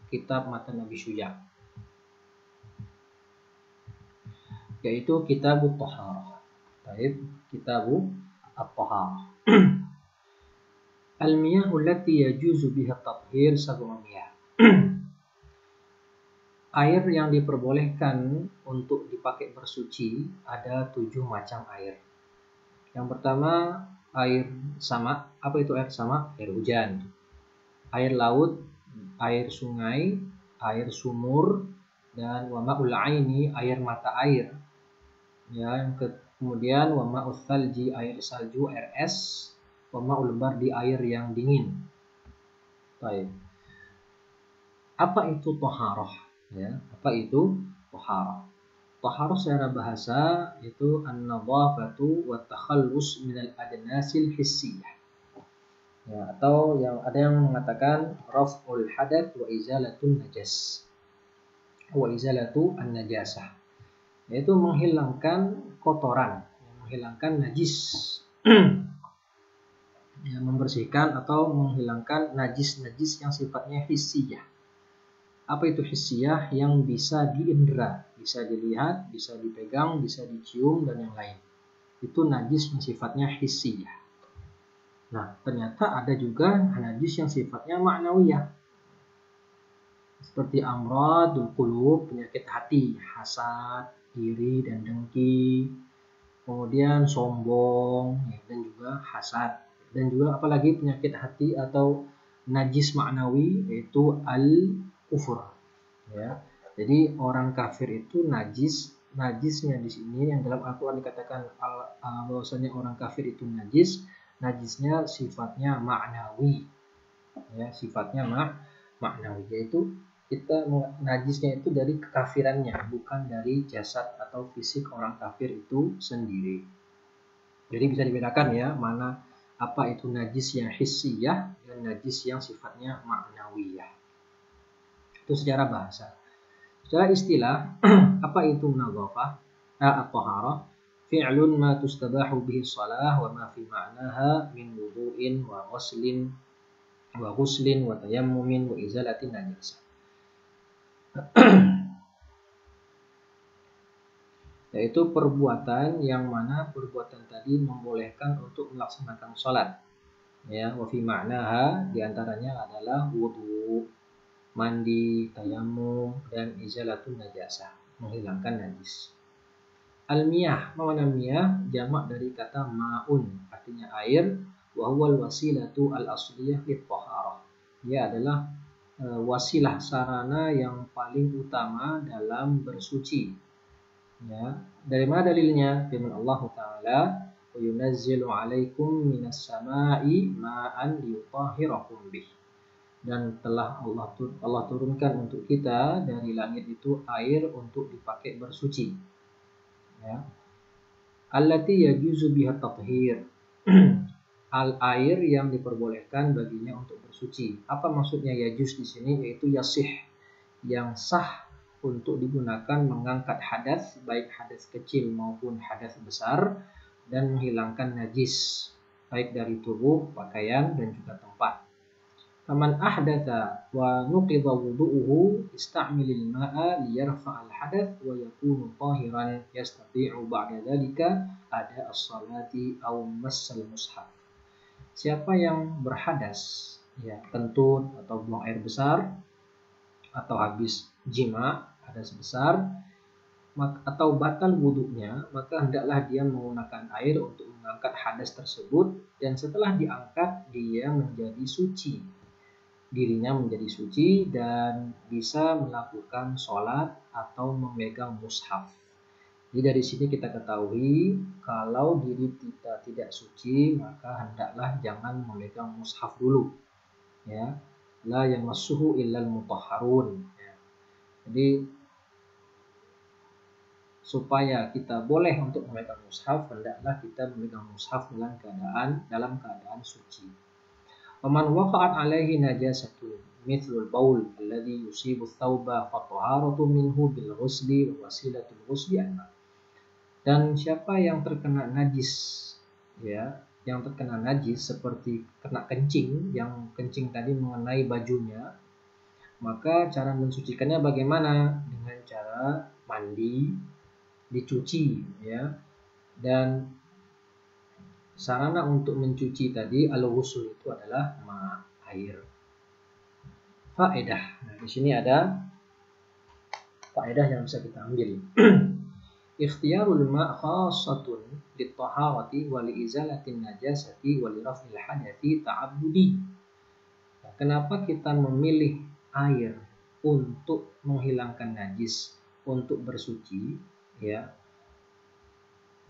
kitab Matan Nabi Syuja, yaitu Kitabut Thaharah. Baik, Kitabut At-Thaharah. Al-miyah allati yajuzu biha at-tathhir sab'u miyah. Air yang diperbolehkan untuk dipakai bersuci ada 7 macam air. Yang pertama, air sama. Apa itu air sama? Air hujan, air laut, air sungai, air sumur, dan wa ma'ul aini, air mata air. Ya, kemudian wa ma'ul thalji, air salju, air es, wa ma'ul bardi, air yang dingin. Baik. Apa itu thaharah? Ya, apa itu thaharah? Thaharah secara bahasa itu an-nadhafatu wa takhallus min al-adnasil hissiyah. Ya, atau yang ada yang mengatakan raf'ul hadath wa izalatun najas. Wa izalatu an-najasah. Yaitu menghilangkan kotoran, menghilangkan najis. Ya, membersihkan atau menghilangkan najis-najis yang sifatnya hissiyah. Apa itu hissiyah? Yang bisa diindra, bisa dilihat, bisa dipegang, bisa dicium, dan yang lain. Itu najis yang sifatnya hissiyah. Nah, ternyata ada juga najis yang sifatnya ma'nawiyah. Seperti amradul qulub, penyakit hati, hasad, iri, dan dengki. Kemudian sombong, ya, dan juga hasad. Dan juga apalagi penyakit hati atau najis ma'nawi, yaitu al-kufur. Ya. Jadi orang kafir itu najisnya di sini yang dalam Al-Qur'an dikatakan bahwasanya orang kafir itu najisnya sifatnya ma'nawi. Ya, sifatnya ma'nawi, yaitu kita najisnya itu dari kekafirannya, bukan dari jasad atau fisik orang kafir itu sendiri. Jadi bisa dibedakan ya, mana apa itu najis yang hissiyah dan najis yang sifatnya ma'nawiyah. Itu secara bahasa. Secara istilah, apa itu munadhafah? At-taharah fi'lun ma tustabahu bihi shalah wa ma fi ma'naha min wudu'in wa ghuslin wa tayammumin wa izalatin najasah. Yaitu perbuatan yang mana perbuatan tadi membolehkan untuk melaksanakan sholat. Ya, wa fi ma'naha diantaranya adalah wudu, mandi, tayammum, dan izalatun najasah, menghilangkan najis. Al-miyah, mana miyah? Jamak dari kata ma'un, artinya air. Wa huwal wasilatu al-asliyah lit-taharah. Dia adalah wasilah sarana yang paling utama dalam bersuci. Ya, dari mana dalilnya? Firman Allah Ta'ala, wa yunazzilu 'alaikum minas sama'i ma'an liyutahhirakum bih. Dan telah Allah turunkan untuk kita dari langit itu air untuk dipakai bersuci. Ya. Allati yajuzu biha tathhir. Air yang diperbolehkan baginya untuk bersuci. Apa maksudnya yajuz di sini? Yaitu yasih, yang sah untuk digunakan mengangkat hadas, baik hadas kecil maupun hadas besar, dan menghilangkan najis baik dari tubuh, pakaian, dan juga tempat. Faman ahdatha wa nuqidha wudu'uhu ista'milil ma'a liyarfa'al hadath wa yakunu tahiran yastati'u ba'da dhalika ada as-salati aw massal mushaf. Siapa yang berhadas, ya, kentut atau buang air besar, atau habis jima, hadas besar, atau batal wudhunya, maka hendaklah dia menggunakan air untuk mengangkat hadas tersebut, dan setelah diangkat dia menjadi suci. Dirinya menjadi suci dan bisa melakukan sholat atau memegang mushaf. Jadi dari sini kita ketahui kalau diri kita tidak suci, maka hendaklah jangan memegang mushaf dulu. Ya, la yamassuhu illal mutahharun. Ya. Jadi supaya kita boleh untuk memegang mushaf, hendaklah kita memegang mushaf dalam keadaan suci. Faman waqa'at alaihi najasatun mithlul baul alladhi yusibu thawba fataharatu minhu bil ghusli wa wasilatul ghusli anma. Dan siapa yang terkena najis, ya, yang terkena najis seperti kena kencing, yang kencing tadi mengenai bajunya, maka cara mensucikannya bagaimana? Dengan cara mandi, dicuci, ya. Dan sarana untuk mencuci tadi al-ghusl itu adalah air. Faedah. Nah, di sini ada faedah yang bisa kita ambil. Ikhtiyarul ma' khassatun lit-taharati wa liizalatin najasati wa liraf'il hadathi ta'abbudi. Nah, kenapa kita memilih air untuk menghilangkan najis, untuk bersuci, ya?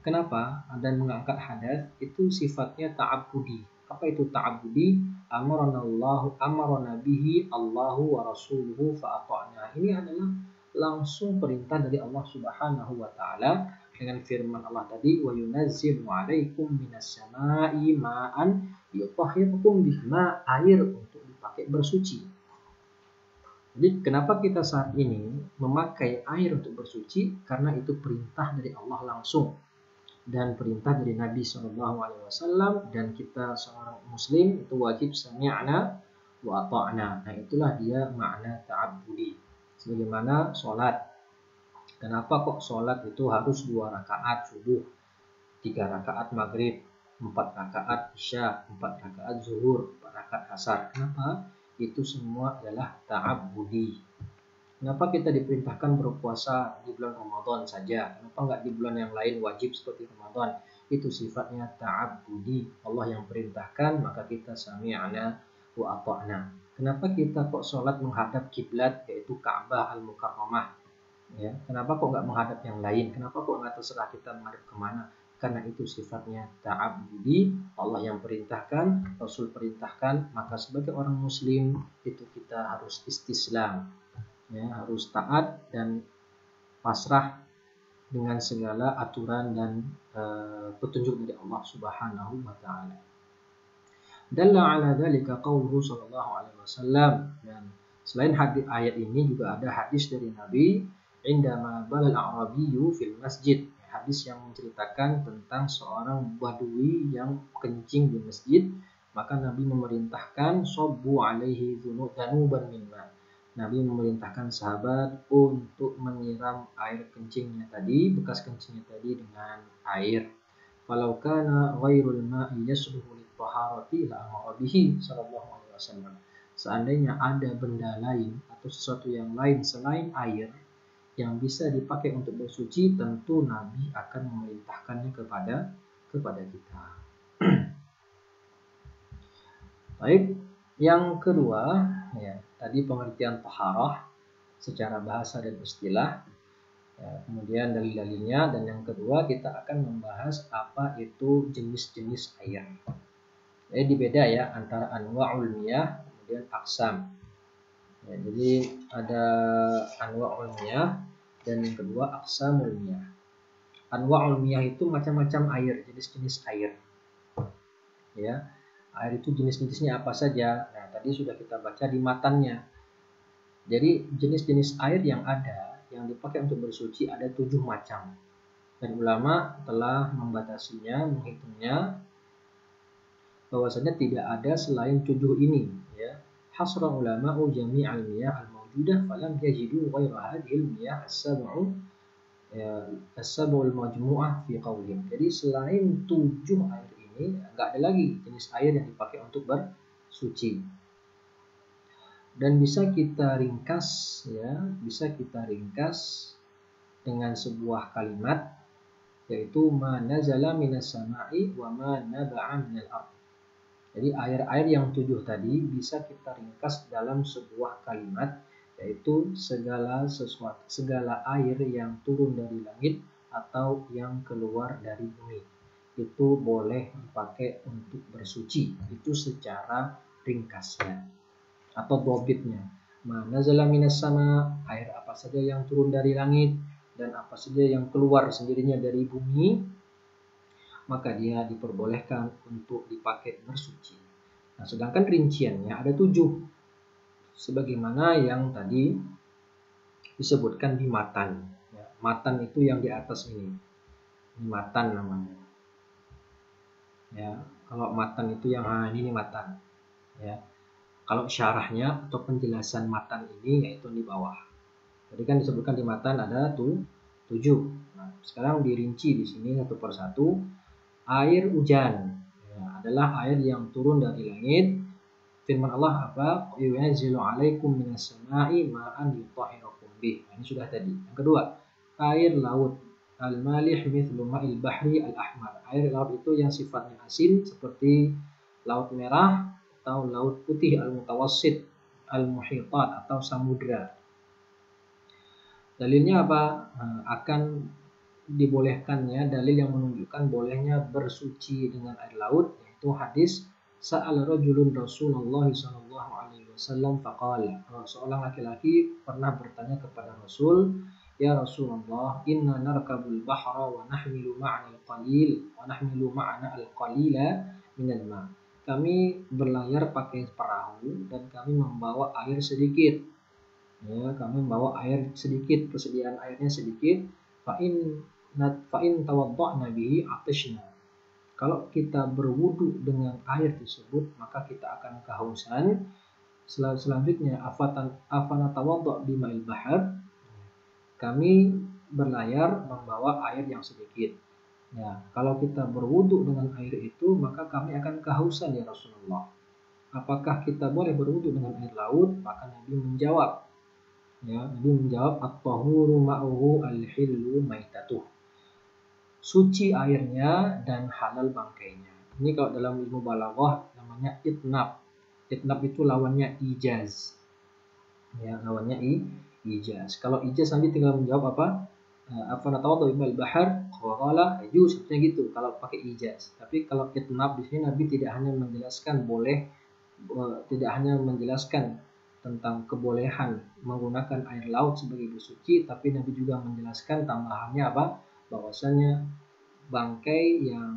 Kenapa? Dan mengangkat hadas itu sifatnya ta'abbudi. Apa itu ta'abbudi? Amarana bihi Allahu wa rasuluhu fa'ata'na. Ini adalah langsung perintah dari Allah Subhanahu wa taala dengan firman Allah tadi, wa yunazzilu 'alaikum minas sama'i ma'an yutahhirukum bih, air untuk dipakai bersuci. Jadi kenapa kita saat ini memakai air untuk bersuci? Karena itu perintah dari Allah langsung dan perintah dari Nabi SAW, dan kita seorang muslim itu wajib sami'na wa ata'na. Nah, itulah dia makna ta'abbudi. Sebagaimana sholat. Kenapa kok sholat itu harus 2 rakaat subuh, 3 rakaat maghrib, 4 rakaat isya, 4 rakaat zuhur, 4 rakaat asar? Kenapa? Itu semua adalah ta'abbudi. Kenapa kita diperintahkan berpuasa di bulan Ramadan saja? Kenapa nggak di bulan yang lain wajib seperti Ramadan? Itu sifatnya ta'abbudi. Allah yang perintahkan, maka kita sami'na wa ata'na. Kenapa kita kok sholat menghadap kiblat, yaitu Ka'bah al-Mukarramah? Ya, kenapa kok nggak menghadap yang lain? Kenapa kok nggak terserah kita menghadap kemana? Karena itu sifatnya ta'abbudi. Allah yang perintahkan, Rasul perintahkan, maka sebagai orang muslim itu kita harus istislam. Ya, harus taat dan pasrah dengan segala aturan dan petunjuk dari Allah Subhanahu wa taala. Dalla ala dzalika qauluhu sallallahu alaihi wasallam. Dan selain hadis ayat ini juga ada hadis dari Nabi, indama balal a'rabiyyu fil masjid. Hadis yang menceritakan tentang seorang badui yang kencing di masjid, maka Nabi memerintahkan sabbu alaihi dhanuban min ma. Nabi memerintahkan sahabat untuk menyiram air kencingnya tadi, bekas kencingnya tadi dengan air. Falau kana ghairul ma'i yasluhu lit-taharati la amara bihi sallallahu alaihi wasallam. Seandainya ada benda lain atau sesuatu yang lain selain air yang bisa dipakai untuk bersuci, tentu Nabi akan memerintahkannya kepada kita. Baik, yang kedua, ya, tadi pengertian taharah secara bahasa dan istilah, ya, kemudian dalil-dalilnya, dan yang kedua kita akan membahas apa itu jenis-jenis air. Jadi beda ya antara anwa'ul miyah kemudian aqsam. Ya, jadi ada anwa'ul miyah dan yang kedua aqsamul miyah. Anwa'ul miyah itu macam-macam air, jenis-jenis air. Ya, air itu jenis-jenisnya apa saja. Nah, tadi sudah kita baca di matannya. Jadi jenis-jenis air yang ada yang dipakai untuk bersuci ada 7 macam. Dan ulama telah membatasinya, menghitungnya bahwasanya tidak ada selain 7 ini, ya. Hasra ulama'u jami'al miyah al-mawjudah falam yajidu ghaira hadhil miyah as-sab'u, ya, as-sab'ul majmu'ah fi qawlihim. Jadi selain 7 air ini enggak ada lagi jenis air yang dipakai untuk bersuci. Dan bisa kita ringkas, ya, bisa kita ringkas dengan sebuah kalimat, yaitu ma nazala minas sama'i wa ma naba'a minal ardh. Jadi air-air yang 7 tadi bisa kita ringkas dalam sebuah kalimat, yaitu segala air yang turun dari langit atau yang keluar dari bumi itu boleh dipakai untuk bersuci. Itu secara ringkasnya atau dobitnya. Mana nazala minas sama, air apa saja yang turun dari langit dan apa saja yang keluar sendirinya dari bumi, maka dia diperbolehkan untuk dipakai bersuci. Nah, sedangkan rinciannya ada 7, sebagaimana yang tadi disebutkan di matan. Ya, matan itu yang di atas ini matan namanya. Ya, kalau matan itu yang ini matan. Ya, kalau syarahnya atau penjelasan matan ini yaitu di bawah. Tadi kan disebutkan di matan ada 7. Nah, sekarang dirinci di sini satu persatu. Air hujan, ya, adalah air yang turun dari langit. Firman Allah apa? Yunazzilu 'alaikum minas sama'i ma'an yutahhirakum bih. Ini sudah tadi. Yang kedua, air laut. Al-malih mithlu ma'il bahri al-ahmar. Air laut itu yang sifatnya asin seperti laut merah atau laut putih al-mutawassit, al-muhitat atau samudra. Dalilnya apa? Akan dibolehkannya dalil yang menunjukkan bolehnya bersuci dengan air laut, yaitu hadis sa'al rajulun Rasulullah sallallahu alaihi wasallam faqala. Seorang laki-laki pernah bertanya kepada Rasul, ya Rasulullah, inna narkabul bahra wa nahmilu ma'ana al-qalil wa nahmilu ma'ana al-qalila minal ma'. Kami berlayar pakai perahu dan kami membawa air sedikit. Ya, kami membawa air sedikit, persediaan airnya sedikit. Fa'in tawadda'na bihi atishna. Kalau kita berwudu dengan air tersebut, maka kita akan kehausan. Selanjutnya, afana tawadda' bima'il bahar. Kami berlayar membawa air yang sedikit. Ya, kalau kita berwudu dengan air itu, maka kami akan kehausan ya Rasulullah. Apakah kita boleh berwudu dengan air laut? Maka Nabi menjawab. Ya, Nabi menjawab, at-tahuru ma'uhu al-hillu maitatuh. Suci airnya dan halal bangkainya. Ini kalau dalam ilmu balaghah namanya itnab. Itnab itu lawannya ijaz. Ya, lawannya ijaz. Kalau ijaz Nabi tinggal menjawab apa? Afana tawaddu bil bahar qala yajuz, seperti gitu kalau pakai ijaz. Tapi kalau itnab di sini Nabi tidak hanya menjelaskan boleh, tidak hanya menjelaskan tentang kebolehan menggunakan air laut sebagai bersuci, tapi Nabi juga menjelaskan tambahannya apa? Bahwasanya bangkai yang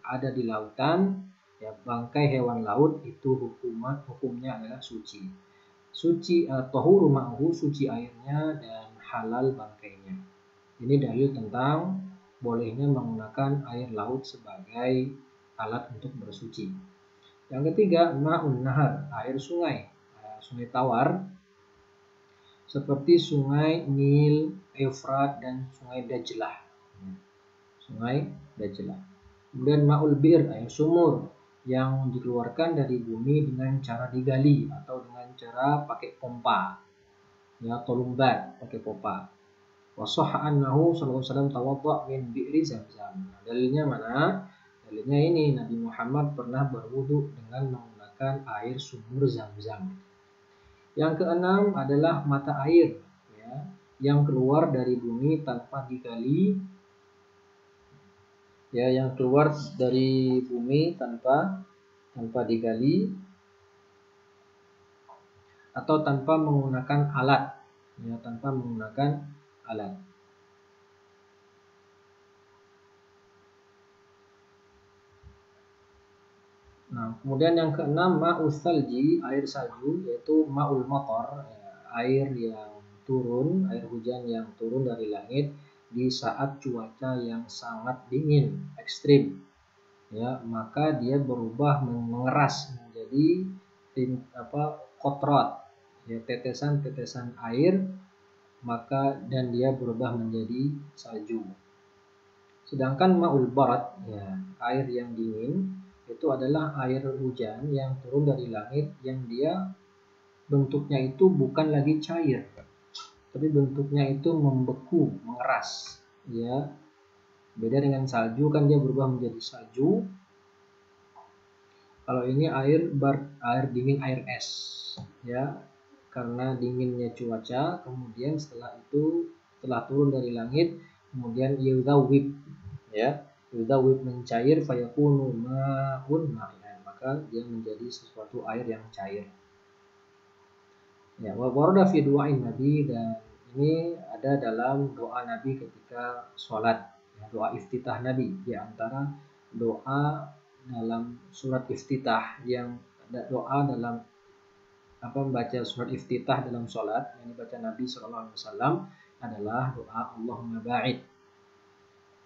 ada di lautan Ya, bangkai hewan laut itu hukumnya adalah suci. Suci tahuru ma'hu, suci airnya dan halal bangkainya. Ini dalil tentang bolehnya menggunakan air laut sebagai alat untuk bersuci. Yang ketiga, ma'un nahar, air sungai. Sungai tawar seperti sungai Nil, Efrat, dan sungai Dajlah. Sungai Dajlah. Kemudian ma'ul bir, air sumur yang dikeluarkan dari bumi dengan cara digali atau dengan cara pakai pompa. Ya, tolumbat pakai pompa. Wasahha annahu sallallahu alaihi wasallam tawadda min bi'ri Zamzam. Dalilnya mana? Dalilnya ini, Nabi Muhammad pernah berwudu dengan menggunakan air sumur Zamzam. Yang keenam adalah mata air, ya, yang keluar dari bumi tanpa digali, ya, yang keluar dari bumi tanpa digali atau tanpa menggunakan alat, ya, tanpa menggunakan alat. Nah, kemudian yang keenam ma'us salji, air salju, yaitu ma'ul matar, ya, air yang turun, air hujan yang turun dari langit di saat cuaca yang sangat dingin, ekstrim. Ya, maka dia berubah mengeras menjadi kotrat, ya, tetesan-tetesan air, maka dan dia berubah menjadi salju. Sedangkan ma'ul barat, ya, air yang dingin, itu adalah air hujan yang turun dari langit yang dia bentuknya itu bukan lagi cair, tapi bentuknya itu membeku, mengeras, ya. Beda dengan salju, kan dia berubah menjadi salju. Kalau ini air dingin, air es, ya, karena dinginnya cuaca. Kemudian setelah turun dari langit, kemudian yudhawib, ya, yudhawib mencair, fayakunu ma'un ma'ian, maka dia menjadi sesuatu air yang cair. Ya, wa warada fi du'ain Nabi, dan ini ada dalam doa Nabi ketika sholat, ya, doa iftitah Nabi. Di antara doa dalam surat iftitah yang doa dalam membaca surat iftitah dalam sholat yang dibaca Nabi SAW adalah doa Allahumma ba'id,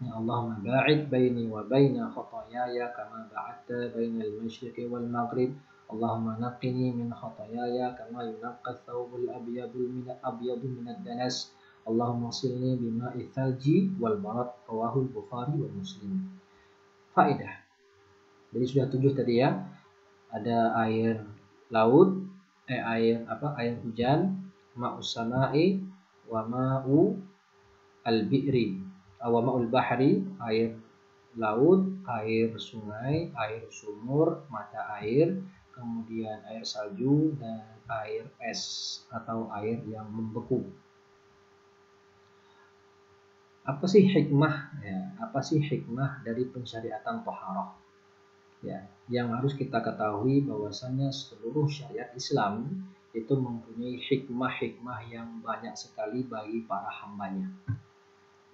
ya Allahumma ba'id baini wa baina khatayaya kama ba'adta bainal masyriqi wal maghrib. Allahumma naqqini min khatayaya kama yunaqqa thawbul abyadu minad danas. Allahumma silni bima'i thalji wal barad. Rawahul Bukhari wa Muslim. Faedah. Jadi sudah 7 tadi, ya. Ada air laut, air hujan, ma'us sama'i wa ma'u al-bi'ri, wa ma'ul bahri, air laut, air sungai, air sumur, mata air, kemudian air salju, dan air es atau air yang membeku. Apa sih hikmah? Ya, apa sih hikmah dari pensyariatan taharah? Ya, yang harus kita ketahui bahwasannya seluruh syariat Islam itu mempunyai hikmah-hikmah yang banyak sekali bagi para hambanya,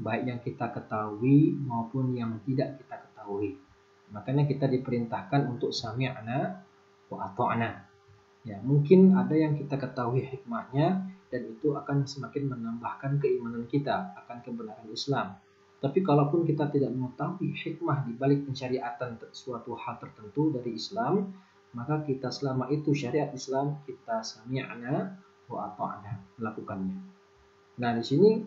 baik yang kita ketahui maupun yang tidak kita ketahui. Makanya kita diperintahkan untuk sami'na wa ata'na. Ya, mungkin ada yang kita ketahui hikmahnya dan itu akan semakin menambahkan keimanan kita akan kebenaran Islam. Tapi kalaupun kita tidak mengetahui hikmah di balik pensyariatan suatu hal tertentu dari Islam, maka kita selama itu syariat Islam, kita sami'na wa ata'na, melakukannya. Nah, di sini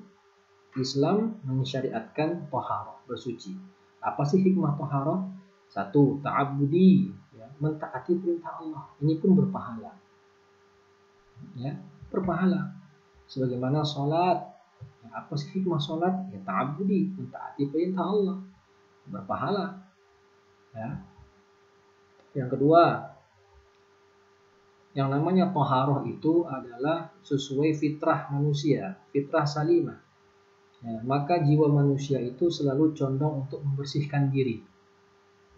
Islam mensyariatkan taharah, bersuci. Apa sih hikmah taharah? 1, ta'abbudi, ya, mentaati perintah Allah. Ini pun berpahala. Ya, berpahala. Sebagaimana sholat. Apa sih hikmah sholat? Ya, ta'abbudi, mentaati perintah Allah, berpahala. Ya. Yang kedua, yang namanya taharah itu adalah sesuai fitrah manusia, fitrah salimah. Ya, maka jiwa manusia itu selalu condong untuk membersihkan diri.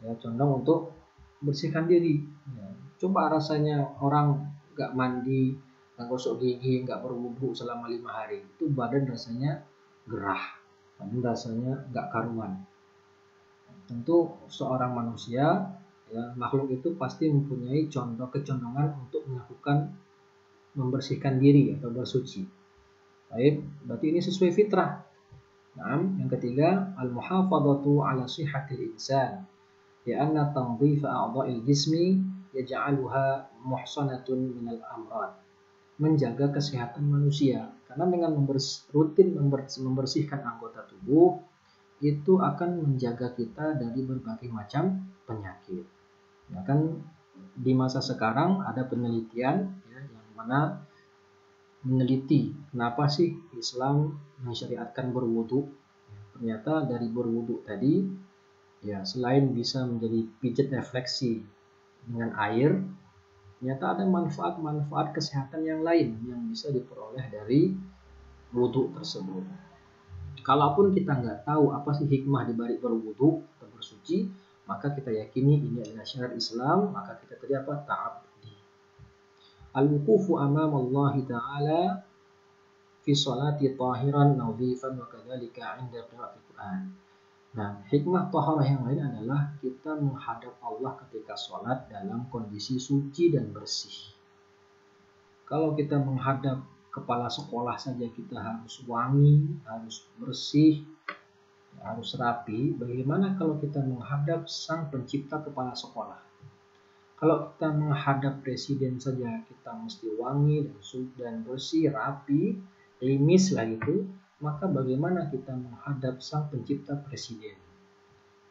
Ya, condong untuk membersihkan diri. Ya, coba rasanya orang nggak mandi, nggak gosok gigi, nggak berwudu selama 5 hari, itu badan rasanya gerah, badan rasanya nggak karuan. Tentu seorang manusia Ya, makhluk itu pasti mempunyai kecondongan untuk melakukan membersihkan diri atau bersuci. Baik, berarti ini sesuai fitrah. Nah, yang ketiga, al-muhafadhatu ala sihhatil insan. Lianna tanzifa a'dha'il jismi yaj'aluha muhsanatun minal amrad. Menjaga kesehatan manusia, karena dengan rutin membersihkan anggota tubuh itu akan menjaga kita dari berbagai macam penyakit. Ya kan, di masa sekarang ada penelitian ya, yang mana meneliti kenapa sih Islam mensyariatkan berwudu. Ternyata dari berwudu tadi ya, selain bisa menjadi pijat refleksi dengan air, ternyata ada manfaat-manfaat kesehatan yang lain yang bisa diperoleh dari wudu tersebut. Kalaupun kita nggak tahu apa sih hikmah dibalik berwudu atau bersuci, maka kita yakini ini adalah syariat Islam, maka kita tadi apa? Ta'abbudi. Al-wuqufu amama Allah Ta'ala fi sholati tahiran nadhifan wa kadzalika 'inda qira'atil Qur'an. Nah, hikmah taharah yang lain adalah kita menghadap Allah ketika sholat dalam kondisi suci dan bersih. Kalau kita menghadap kepala sekolah saja kita harus wangi, harus bersih, harus rapi. Bagaimana kalau kita menghadap sang pencipta kepala sekolah? Kalau kita menghadap presiden saja kita mesti wangi dan bersih, rapi, limis lah itu. Maka bagaimana kita menghadap sang pencipta presiden?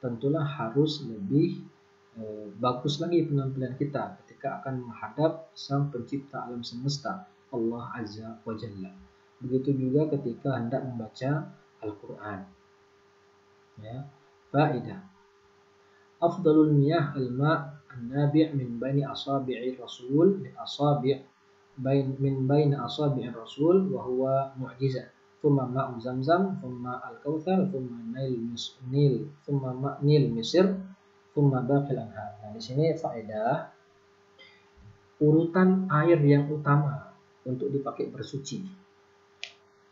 Tentulah harus lebih bagus lagi penampilan kita ketika akan menghadap sang pencipta alam semesta, Allah Azza wa Jalla. Begitu juga ketika hendak membaca Al-Quran. Ya, faedah. Afdalul miyah al-ma' an-nabi' min baini asabi'ir rasul min baini asabi'ir rasul wa huwa mu'jizah. Thumma ma'u zamzam, thumma al-kautsar, thumma nil misir, thumma baqil anhar. Nah, di sini faedah urutan air yang utama untuk dipakai bersuci.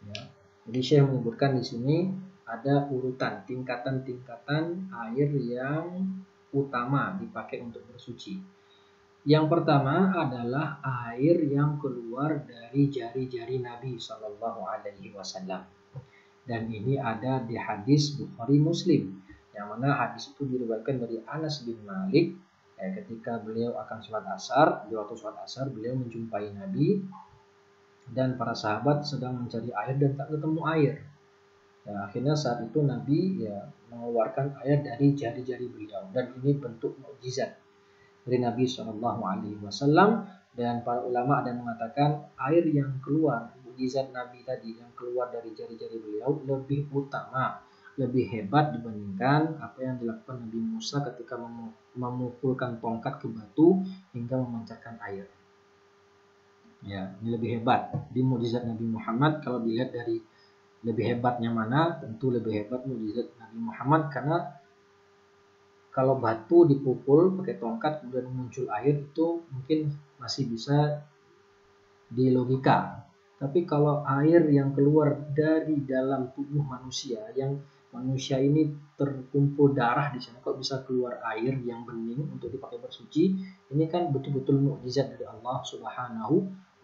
Ya. Jadi Syekh menyebutkan di sini ada urutan tingkatan-tingkatan air yang utama dipakai untuk bersuci. Yang pertama adalah air yang keluar dari jari-jari Nabi Shallallahu Alaihi Wasallam. Dan ini ada di hadis Bukhari Muslim, yang mana hadis itu diriwayatkan dari Anas bin Malik. Ketika beliau akan sholat asar, di waktu sholat asar beliau menjumpai Nabi dan para sahabat sedang mencari air dan tak ketemu air. Ya, akhirnya saat itu Nabi mengeluarkan air dari jari-jari beliau, dan ini bentuk mukjizat dari Nabi Shallallahu Alaihi Wasallam. Dan para ulama ada yang mengatakan air yang keluar, mukjizat Nabi tadi yang keluar dari jari-jari beliau lebih utama, lebih hebat dibandingkan apa yang dilakukan Nabi Musa ketika memukulkan tongkat ke batu hingga memancarkan air. Ya, ini lebih hebat. Di mukjizat Nabi Muhammad, kalau dilihat dari lebih hebatnya mana, tentu lebih hebat mukjizat Nabi Muhammad, karena kalau batu dipukul pakai tongkat kemudian muncul air itu mungkin masih bisa dilogika. Tapi kalau air yang keluar dari dalam tubuh manusia, yang manusia ini terkumpul darah di sana, kok bisa keluar air yang bening untuk dipakai bersuci? Ini kan betul-betul mukjizat dari Allah Subhanahu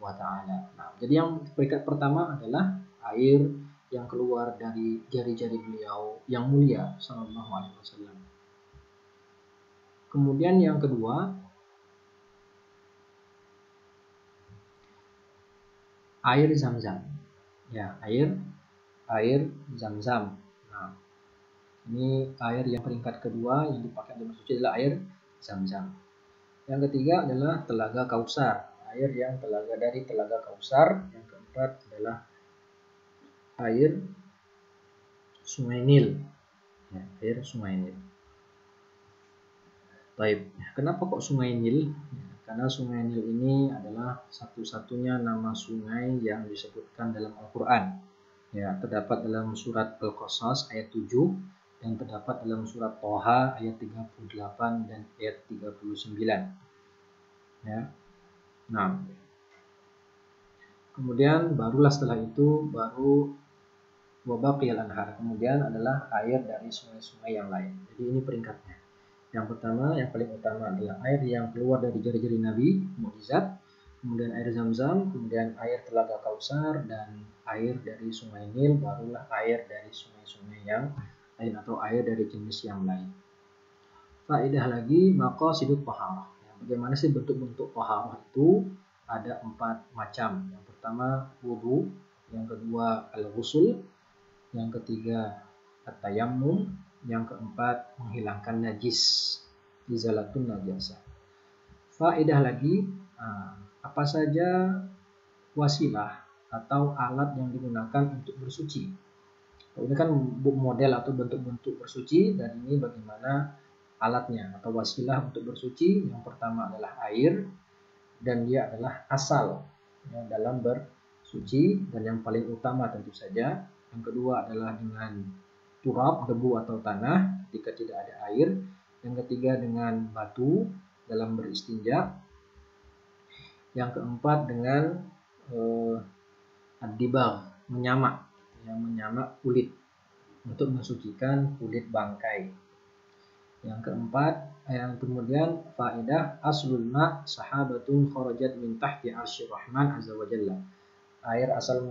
wa Ta'ala. Nah, jadi yang peringkat pertama adalah air yang keluar dari jari-jari beliau yang mulia Sallallahu Alaihi Wasallam. Kemudian yang kedua, air zam-zam. Ya, air zam-zam. Nah, ini air yang peringkat kedua yang dipakai untuk bersuci adalah air zam-zam. Yang ketiga adalah telaga Kausar, air yang dari telaga Kausar. Yang keempat adalah air Sungai Nil. Ya, air Sungai Nil. Baik, kenapa kok Sungai Nil? Karena Sungai Nil ini adalah satu-satunya nama sungai yang disebutkan dalam Al-Quran. Ya, terdapat dalam surat Al-Qasas ayat 7 dan terdapat dalam surat Toha ayat 38 dan ayat 39. Ya. Nah, kemudian barulah setelah itu baru wabaqiyal anhar. Kemudian adalah air dari sungai-sungai yang lain. Jadi ini peringkatnya. Yang pertama, yang paling utama adalah air yang keluar dari jari-jari Nabi, mukjizat, kemudian air Zam-Zam, kemudian air Telaga Kausar, dan air dari Sungai Nil, barulah air dari sungai-sungai yang lain atau air dari jenis yang lain. Faedah lagi, maqasidut taharah. Bagaimana sih bentuk-bentuk taharah itu? Ada 4 macam. Yang pertama wudu, yang kedua al-ghusl, yang ketiga at-tayammum, yang keempat menghilangkan najis, izalatun najasah. Faedah lagi, apa saja wasilah atau alat yang digunakan untuk bersuci. Ini kan model atau bentuk-bentuk bersuci, dan ini bagaimana alatnya atau wasilah untuk bersuci. Yang pertama adalah air, dan dia adalah asal dalam bersuci dan yang paling utama tentu saja. Yang kedua adalah dengan turab, debu atau tanah jika tidak ada air. Yang ketiga dengan batu dalam beristinja. Yang keempat dengan ad-dibagh, menyamak kulit untuk mensucikan kulit bangkai. Yang keempat, yang kemudian faedah aslul ma sahabatun kharajat min tahti arsyir rahman azza wa jalla. Air asal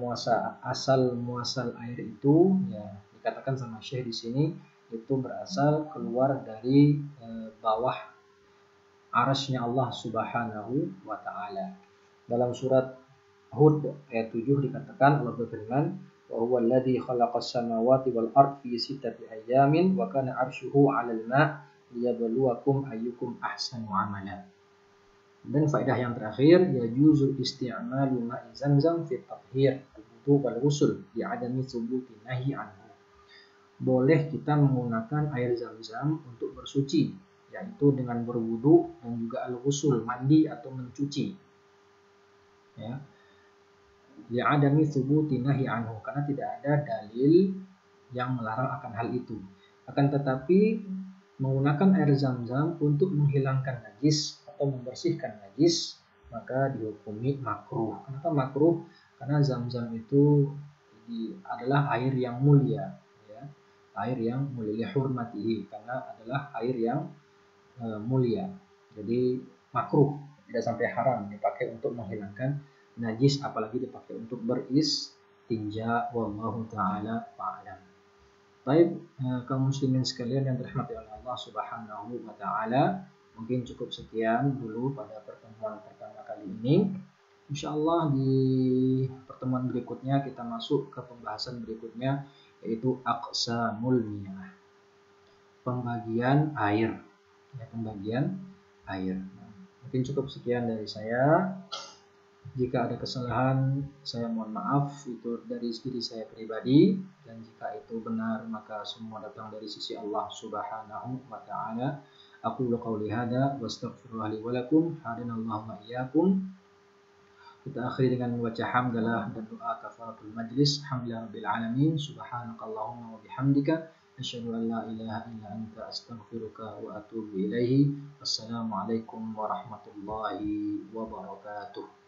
muasal air itu, ya dikatakan sama Syekh di sini, itu berasal keluar dari bawah arasy-Nya Allah Subhanahu wa taala. Dalam surat Hud ayat 7 dikatakan, Allah berfirman, wa huwa alladzi khalaqas samawati wal ard fi sittati ayyamin wa kana 'arshuhu 'alal ma' liyabluwakum ayyukum ahsanu 'amala. Dan faedah yang terakhir, yajuzu isti'malu ma'i zamzam fi tathhir al-wudu wal ghusl bi 'adami thubuti nahi anhu. Boleh kita menggunakan air zam-zam untuk bersuci, yaitu dengan berwudu dan juga al-ghusl, mandi atau mencuci. Ya. Li'adami thubuti nahi anhu, karena tidak ada dalil yang melarang akan hal itu. Akan tetapi menggunakan air zam-zam untuk menghilangkan najis atau membersihkan najis, maka dihukumi makruh. Kenapa makruh? Karena zam-zam itu adalah air yang mulia, ya. Air yang mulia, hurmatihi, karena adalah air yang mulia. Jadi makruh, tidak sampai haram dipakai untuk menghilangkan najis, apalagi dipakai untuk beristinja. Wallahu taala a'lam. Baik, kaum muslimin sekalian yang dirahmati oleh Allah Subhanahu wa taala, mungkin cukup sekian dulu pada pertemuan pertama kali ini. Insyaallah di pertemuan berikutnya kita masuk ke pembahasan berikutnya, yaitu aqsamul miyah, pembagian air. Ya, pembagian air. Mungkin cukup sekian dari saya. Jika ada kesalahan, saya mohon maaf, itu dari diri saya pribadi, dan jika itu benar maka semua datang dari sisi Allah Subhanahu wa taala. Aqulu qouli hadza wa astaghfirullah li wa lakum, hadanallahu wa iyyakum. Kita akhiri dengan membaca hamdalah dan doa kafaratul majlis. Alhamdulillah rabbil alamin, subhanakallahumma wa bihamdika asyhadu an la ilaha illa anta astaghfiruka wa atubu ilaihi. Wassalamualaikum warahmatullahi wabarakatuh.